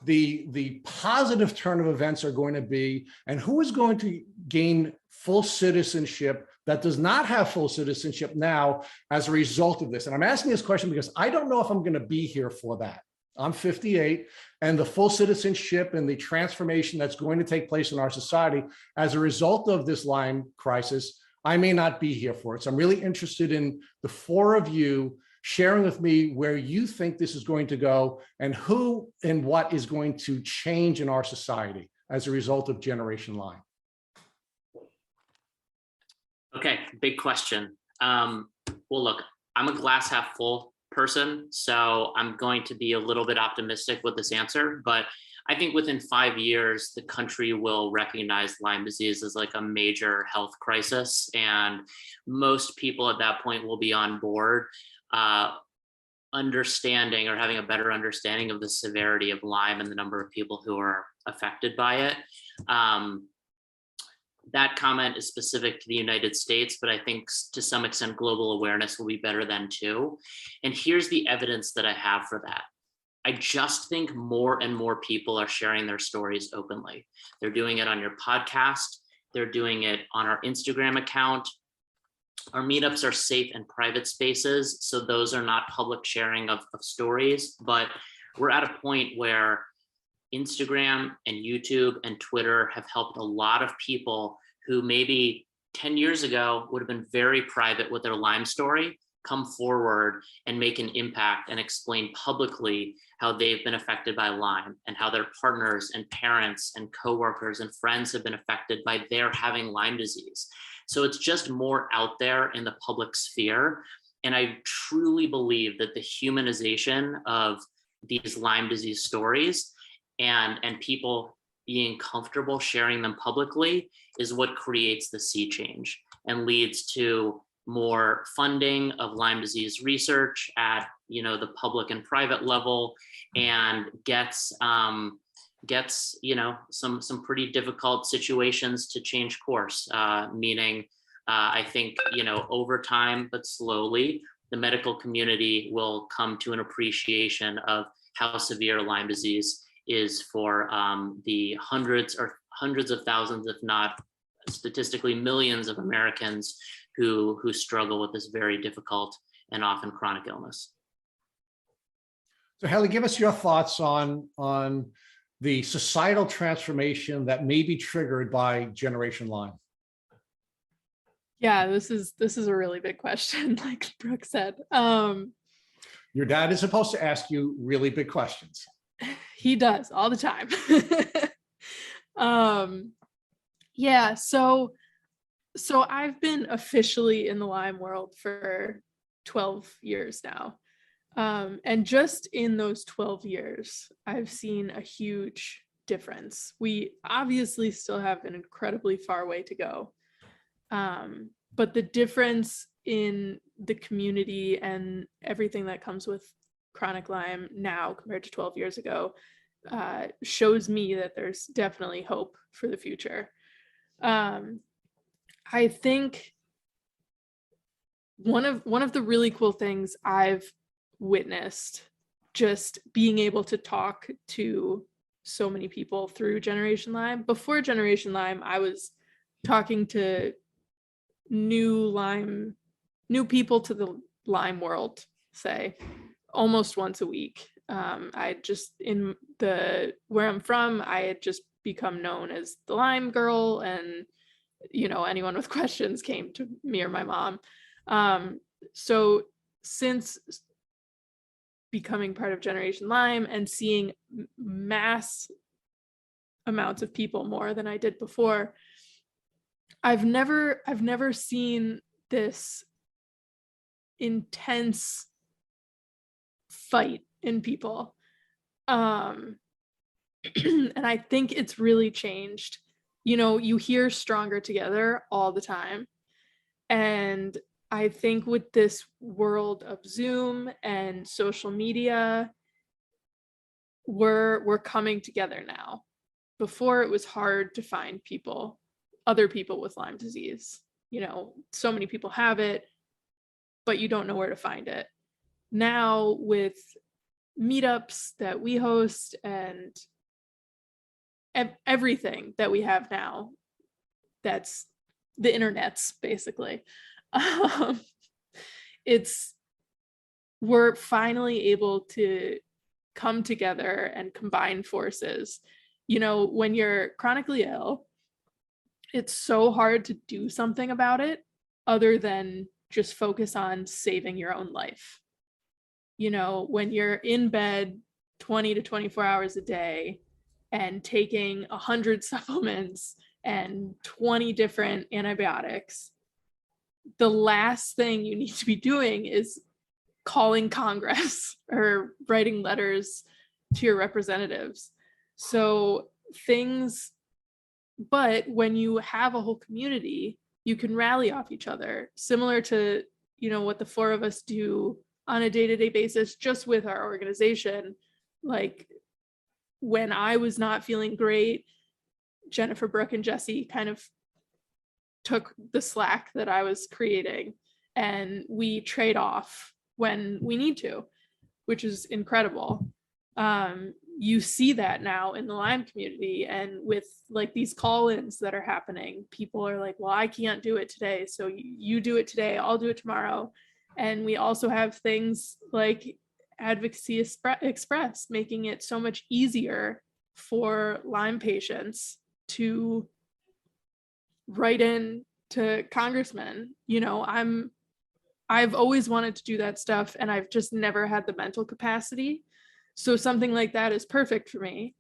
the positive turn of events are going to be, and who is going to gain full citizenship that does not have full citizenship now as a result of this? And I'm asking this question because I don't know if I'm going to be here for that. I'm 58, and the full citizenship and the transformation that's going to take place in our society as a result of this Lyme crisis, I may not be here for it. So I'm really interested in the four of you sharing with me where you think this is going to go and who and what is going to change in our society as a result of Generation Lyme. Okay, big question. Well, look, I'm a glass half full person, so I'm going to be a little bit optimistic with this answer, but I think within 5 years, the country will recognize Lyme disease as like a major health crisis, and most people at that point will be on board understanding or having a better understanding of the severity of Lyme and the number of people who are affected by it. That comment is specific to the United States, but I think to some extent global awareness will be better then too. And here's the evidence that I have for that. I just think more and more people are sharing their stories openly. They're doing it on your podcast. They're doing it on our Instagram account. Our meetups are safe and private spaces, so those are not public sharing of stories, but we're at a point where Instagram and YouTube and Twitter have helped a lot of people who maybe 10 years ago would have been very private with their Lyme story come forward and make an impact and explain publicly how they've been affected by Lyme and how their partners and parents and coworkers and friends have been affected by their having Lyme disease. So it's just more out there in the public sphere. And I truly believe that the humanization of these Lyme disease stories and people being comfortable sharing them publicly is what creates the sea change and leads to more funding of Lyme disease research at the public and private level, and gets some pretty difficult situations to change course, meaning I think over time but slowly the medical community will come to an appreciation of how severe Lyme disease is for the hundreds of thousands, if not statistically millions of Americans who struggle with this very difficult and often chronic illness. So Haley, give us your thoughts on the societal transformation that may be triggered by Generation Lyme. Yeah, this is a really big question, like Brooke said. Your dad is supposed to ask you really big questions. He does all the time. Yeah, so I've been officially in the Lyme world for 12 years now. And just in those 12 years, I've seen a huge difference. We obviously still have an incredibly far way to go. But the difference in the community and everything that comes with chronic Lyme now compared to 12 years ago shows me that there's definitely hope for the future. I think one of the really cool things I've witnessed just being able to talk to so many people through Generation Lyme. Before Generation Lyme, I was talking to new people to the Lyme world, say, almost once a week. I just, where I'm from, I had just become known as the Lyme girl, and anyone with questions came to me or my mom. So since becoming part of Generation Lyme and seeing mass amounts of people, more than I did before, I've never seen this intense fight in people. And I think it's really changed. You hear stronger together all the time. And I think with this world of Zoom and social media, we're coming together now. Before, it was hard to find other people with Lyme disease. So many people have it, but you don't know where to find it. Now with meetups that we host and everything that we have now, that's the internet's basically. We're finally able to come together and combine forces. When you're chronically ill, it's so hard to do something about it other than just focus on saving your own life. When you're in bed 20 to 24 hours a day and taking 100 supplements and 20 different antibiotics, the last thing you need to be doing is calling Congress or writing letters to your representatives. But when you have a whole community, you can rally off each other, similar to, what the four of us do on a day-to-day basis, just with our organization. Like when I was not feeling great, Jennifer, Brooke, and Jesse kind of took the slack that I was creating, and we trade off when we need to, which is incredible. You see that now in the Lyme community, and with like these call-ins that are happening, people are like, well, I can't do it today, so you do it today, I'll do it tomorrow. And we also have things like Advocacy Express, making it so much easier for Lyme patients to write in to congressmen. I've always wanted to do that stuff, and I've just never had the mental capacity. So something like that is perfect for me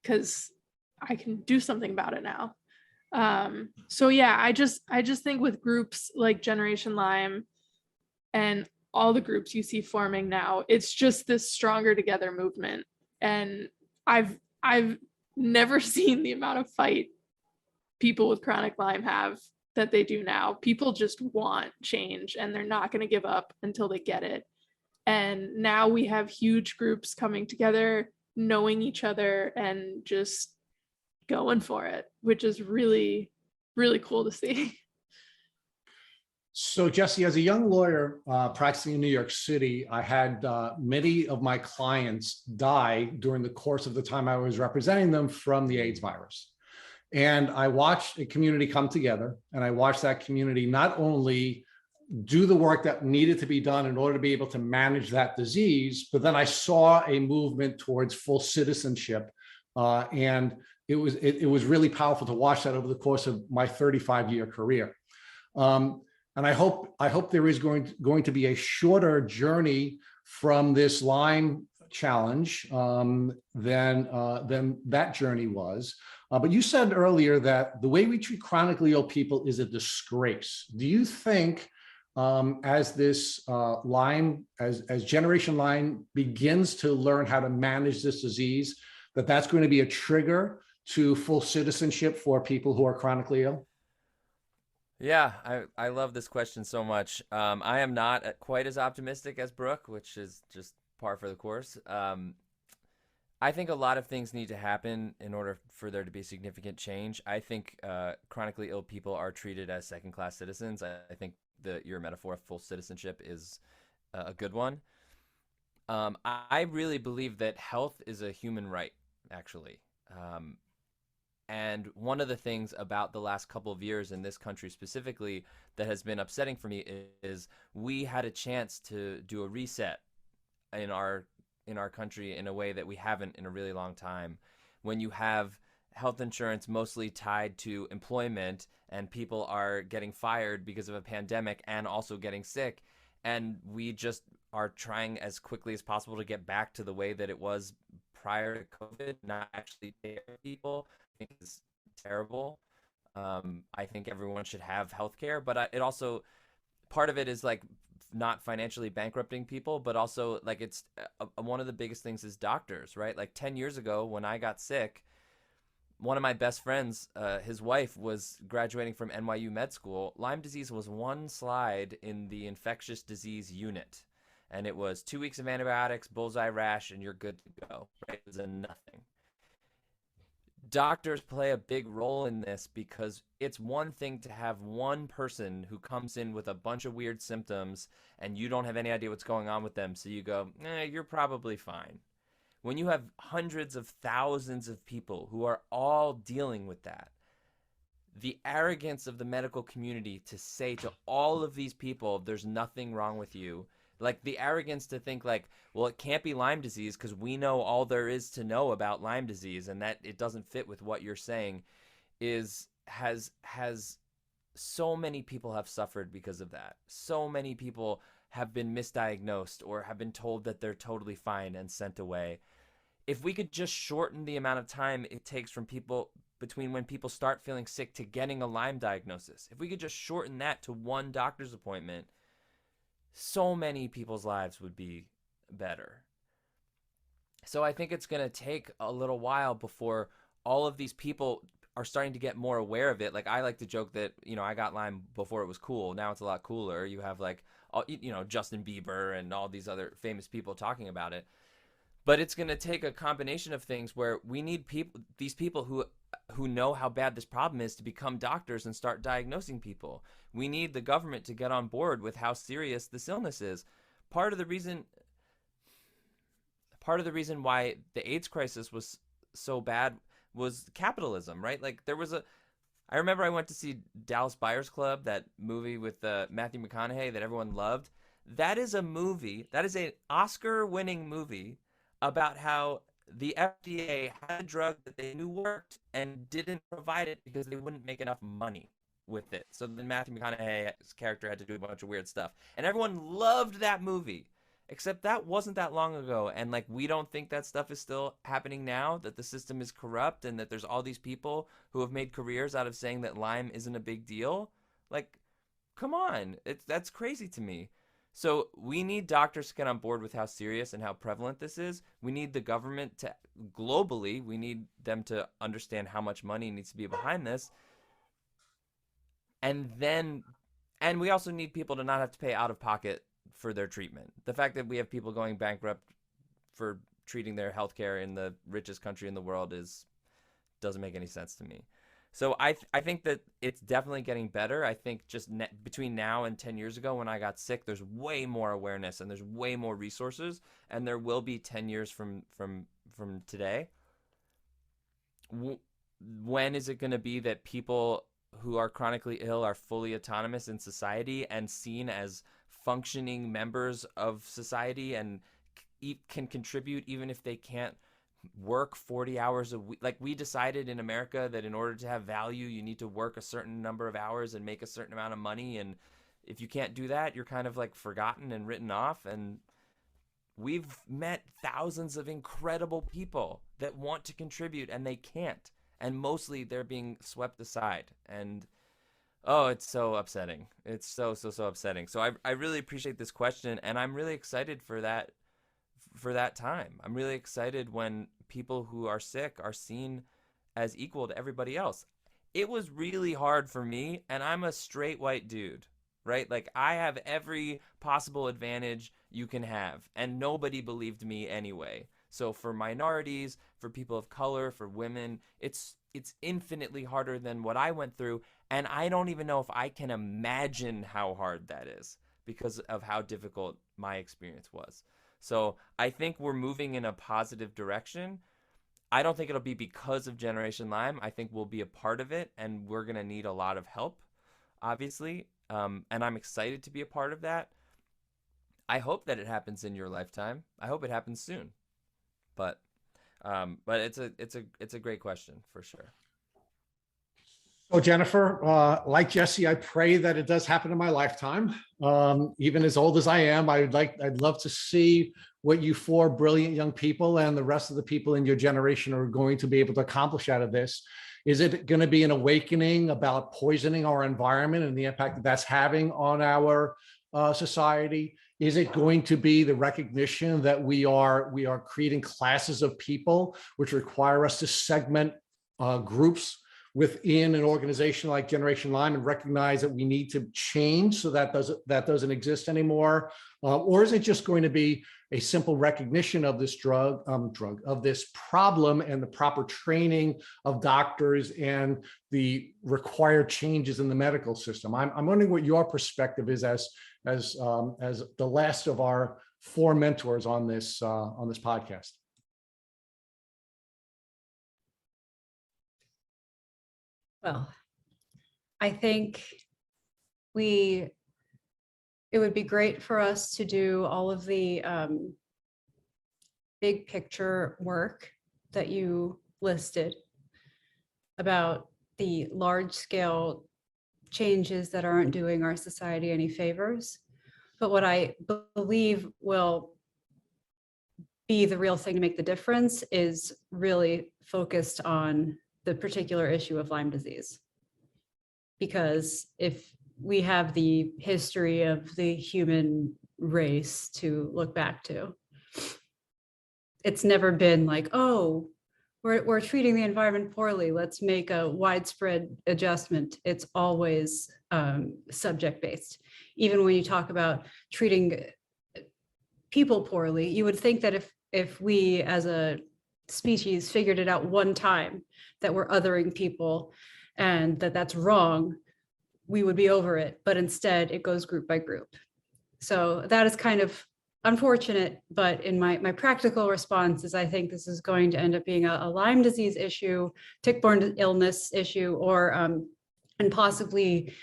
because I can do something about it now. So yeah, I just think with groups like Generation Lyme and all the groups you see forming now, it's just this stronger together movement. And I've never seen the amount of fight people with chronic Lyme have that they do now. People just want change, and they're not going to give up until they get it. And now we have huge groups coming together, knowing each other and just going for it, which is really, really cool to see. So, Jesse, as a young lawyer practicing in New York City, I had many of my clients die during the course of the time I was representing them from the AIDS virus. And I watched a community come together, and I watched that community not only do the work that needed to be done in order to be able to manage that disease, but then I saw a movement towards full citizenship. And it was really powerful to watch that over the course of my 35-year career. And I hope there is going to be a shorter journey from this Lyme challenge than that journey was. But you said earlier that the way we treat chronically ill people is a disgrace. Do you think, as this Lyme, as Generation Lyme begins to learn how to manage this disease, that's going to be a trigger to full citizenship for people who are chronically ill? Yeah, I love this question so much. I am not quite as optimistic as Brooke, which is just par for the course. I think a lot of things need to happen in order for there to be significant change. I think chronically ill people are treated as second-class citizens. I think your metaphor of full citizenship is a good one. I really believe that health is a human right, actually. And one of the things about the last couple of years in this country specifically that has been upsetting for me is we had a chance to do a reset in our country in a way that we haven't in a really long time. When you have health insurance mostly tied to employment and people are getting fired because of a pandemic and also getting sick, and we just are trying as quickly as possible to get back to the way that it was prior to COVID, not actually take care of people, I think is terrible. I think everyone should have healthcare, but it also, part of it is like not financially bankrupting people, but also like it's one of the biggest things is doctors, right? Like 10 years ago when I got sick, one of my best friends, his wife was graduating from NYU med school. Lyme disease was one slide in the infectious disease unit. And it was 2 weeks of antibiotics, bullseye rash, and you're good to go, right? It was a nothing. Doctors play a big role in this because it's one thing to have one person who comes in with a bunch of weird symptoms and you don't have any idea what's going on with them. So you go, you're probably fine. When you have hundreds of thousands of people who are all dealing with that, the arrogance of the medical community to say to all of these people, there's nothing wrong with you. Like the arrogance to think like, well, it can't be Lyme disease because we know all there is to know about Lyme disease and that it doesn't fit with what you're saying has so many people have suffered because of that. So many people have been misdiagnosed or have been told that they're totally fine and sent away. If we could just shorten the amount of time it takes from people between when people start feeling sick to getting a Lyme diagnosis, if we could just shorten that to one doctor's appointment, so many people's lives would be better. So I think it's going to take a little while before all of these people are starting to get more aware of it. Like I like to joke that, I got Lyme before it was cool. Now it's a lot cooler. You have like, Justin Bieber and all these other famous people talking about it. But it's going to take a combination of things where we need these people who know how bad this problem is to become doctors and start diagnosing people. We need the government to get on board with how serious this illness is. Part of the reason why the AIDS crisis was so bad was capitalism, right? Like I remember I went to see Dallas Buyers Club, that movie with Matthew McConaughey that everyone loved. That is an Oscar-winning movie about how the FDA had a drug that they knew worked and didn't provide it because they wouldn't make enough money with it. So then Matthew McConaughey's character had to do a bunch of weird stuff. And everyone loved that movie, except that wasn't that long ago. And like, we don't think that stuff is still happening now, that the system is corrupt and that there's all these people who have made careers out of saying that Lyme isn't a big deal. Like, come on. That's crazy to me. So we need doctors to get on board with how serious and how prevalent this is. We need the government to, globally, we need them to understand how much money needs to be behind this. And we also need people to not have to pay out of pocket for their treatment. The fact that we have people going bankrupt for treating their healthcare in the richest country in the world doesn't make any sense to me. So I think that it's definitely getting better. I think just between now and 10 years ago when I got sick, there's way more awareness and there's way more resources, and there will be 10 years from today. When is it going to be that people who are chronically ill are fully autonomous in society and seen as functioning members of society and can contribute even if they can't work 40 hours a week? Like, we decided in America that in order to have value, you need to work a certain number of hours and make a certain amount of money. And if you can't do that, you're kind of like forgotten and written off. And we've met thousands of incredible people that want to contribute and they can't. And mostly they're being swept aside. And oh, it's so upsetting. It's so upsetting. So I really appreciate this question, and I'm really excited for that time. I'm really excited when people who are sick are seen as equal to everybody else. It was really hard for me, and I'm a straight white dude, right? Like, I have every possible advantage you can have, and nobody believed me anyway. So for minorities, for people of color, for women, it's infinitely harder than what I went through, and I don't even know if I can imagine how hard that is because of how difficult my experience was. So I think we're moving in a positive direction. I don't think it'll be because of Generation Lyme. I think we'll be a part of it, and we're going to need a lot of help, obviously. And I'm excited to be a part of that. I hope that it happens in your lifetime. I hope it happens soon. But it's a great question for sure. So Jennifer, like Jesse, I pray that it does happen in my lifetime. Even as old as I am, I'd love to see what you four brilliant young people and the rest of the people in your generation are going to be able to accomplish out of this. Is it going to be an awakening about poisoning our environment and the impact that that's having on our society? Is it going to be the recognition that we are creating classes of people which require us to segment groups within an organization like Generation Lyme and recognize that we need to change so that doesn't exist anymore? Or is it just going to be a simple recognition of this of this problem and the proper training of doctors and the required changes in the medical system? I'm wondering what your perspective is as the last of our four mentors on this podcast. Well, I think it would be great for us to do all of the big picture work that you listed about the large scale changes that aren't doing our society any favors. But what I believe will be the real thing to make the difference is really focused on the particular issue of Lyme disease. Because if we have the history of the human race to look back to, it's never been like, oh, we're treating the environment poorly, let's make a widespread adjustment. It's always subject-based. Even when you talk about treating people poorly, you would think that if we as a species figured it out one time that we're othering people and that's wrong, we would be over it. But instead it goes group by group. So that is kind of unfortunate, but in my practical response is I think this is going to end up being a Lyme disease issue, tick-borne illness issue, or and possibly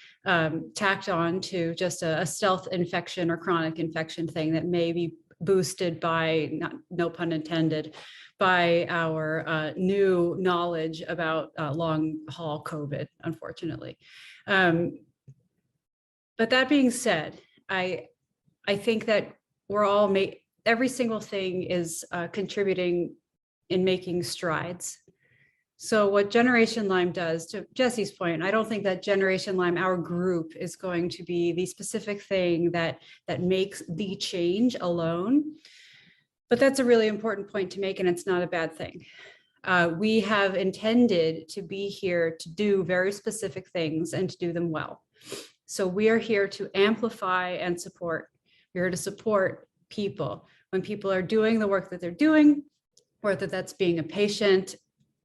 tacked on to just a stealth infection or chronic infection thing that may be boosted by, no pun intended, by our new knowledge about long haul COVID, unfortunately. But that being said, I think that we're all every single thing is contributing in making strides. So what Generation Lyme does, to Jesse's point, I don't think that Generation Lyme, our group, is going to be the specific thing that makes the change alone. But that's a really important point to make, and it's not a bad thing. We have intended to be here to do very specific things and to do them well. So we are here to amplify and support. We're here to support people. When people are doing the work that they're doing, whether that's being a patient,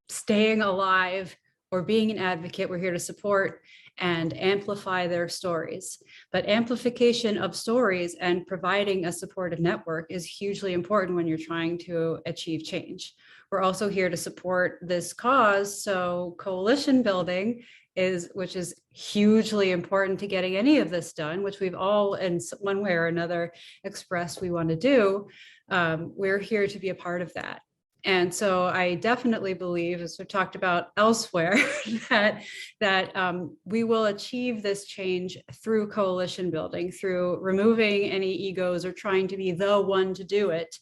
staying alive, or being an advocate. We're here to support and amplify their stories. But amplification of stories and providing a supportive network is hugely important when you're trying to achieve change. We're also here to support this cause. So coalition building which is hugely important to getting any of this done, which we've all in one way or another expressed we want to do. We're here to be a part of that. And so I definitely believe, as we've talked about elsewhere, that we will achieve this change through coalition building, through removing any egos or trying to be the one to do it,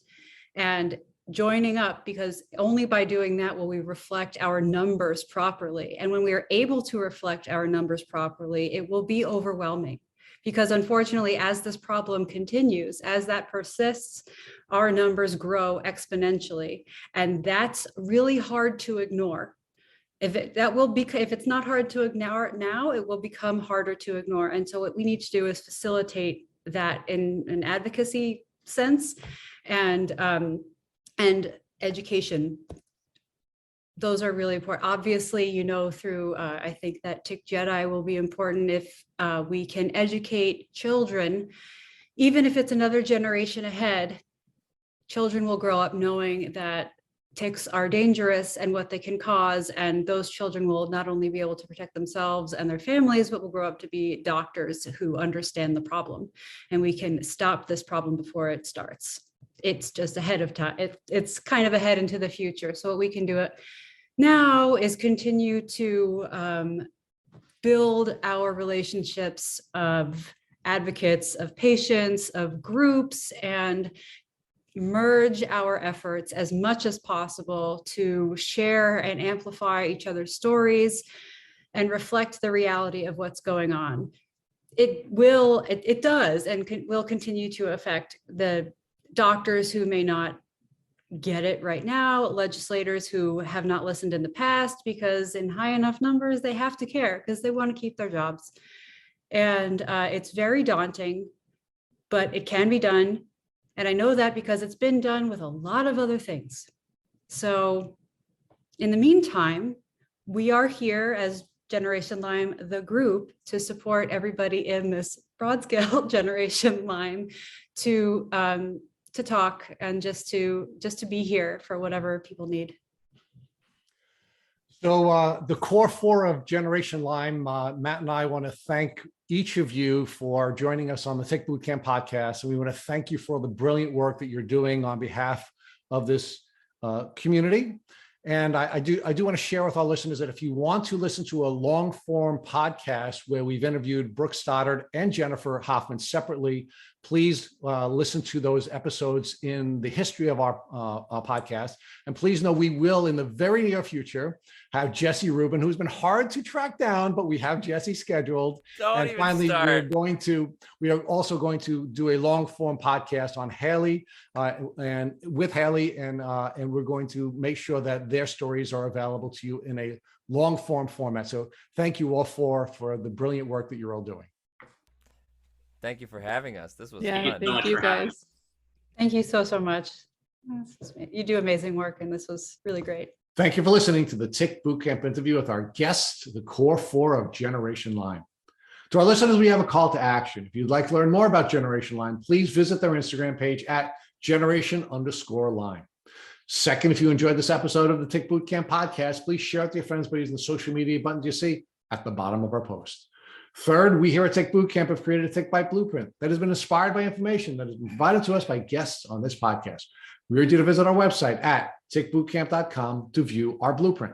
and joining up, because only by doing that will we reflect our numbers properly. And when we are able to reflect our numbers properly, it will be overwhelming. Because unfortunately, as this problem continues, as that persists, our numbers grow exponentially. And that's really hard to ignore. If it's not hard to ignore now, it will become harder to ignore. And so what we need to do is facilitate that in an advocacy sense and education. Those are really important. Obviously, through, I think that Tick Jedi will be important if we can educate children, even if it's another generation ahead. Children will grow up knowing that ticks are dangerous and what they can cause. And those children will not only be able to protect themselves and their families, but will grow up to be doctors who understand the problem. And we can stop this problem before it starts. It's just ahead of time. It's kind of ahead into the future. So what we can do now is continue to build our relationships of advocates, of patients, of groups, and merge our efforts as much as possible to share and amplify each other's stories and reflect the reality of what's going on. It does and will continue to affect the doctors who may not get it right now, legislators who have not listened in the past, because in high enough numbers, they have to care because they want to keep their jobs. And it's very daunting, but it can be done. And I know that because it's been done with a lot of other things. So in the meantime, we are here as Generation Lyme, the group, to support everybody in this broad scale Generation Lyme to talk and just to be here for whatever people need. So the core four of Generation Lyme, Matt and I want to thank each of you for joining us on the Tick Bootcamp podcast. And we want to thank you for the brilliant work that you're doing on behalf of this community. And I do want to share with our listeners that if you want to listen to a long form podcast where we've interviewed Brooke, Stoddard, and Jennifer Hoffmann separately, please listen to those episodes in the history of our podcast. And please know we will, in the very near future, have Jesse Ruben, who's been hard to track down, but we have Jesse scheduled. And finally, we are also going to do a long form podcast on Haley and with Haley, and we're going to make sure that their stories are available to you in a long form format. So thank you all for the brilliant work that you're all doing. Thank you for having us. This was fun. Thank you guys. Thank you so much. You do amazing work, and this was really great. Thank you for listening to the Tick Bootcamp interview with our guest, the core four of Generation Lyme. To our listeners, we have a call to action. If you'd like to learn more about Generation Lyme, please visit their Instagram page at generation_Lyme. Second, if you enjoyed this episode of the Tick Bootcamp podcast, please share it to your friends by using the social media buttons you see at the bottom of our post. Third, we here at Tick Bootcamp have created a Tick Bite Blueprint that has been inspired by information that has been provided to us by guests on this podcast. We urge you to visit our website at tickbootcamp.com to view our blueprint.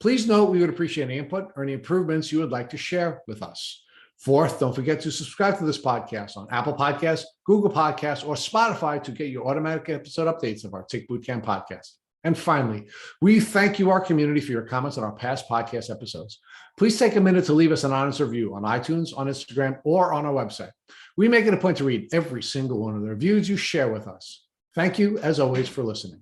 Please note we would appreciate any input or any improvements you would like to share with us. Fourth, don't forget to subscribe to this podcast on Apple Podcasts, Google Podcasts, or Spotify to get your automatic episode updates of our Tick Bootcamp podcast. And finally, we thank you, our community, for your comments on our past podcast episodes. Please take a minute to leave us an honest review on iTunes, on Instagram, or on our website. We make it a point to read every single one of the reviews you share with us. Thank you, as always, for listening.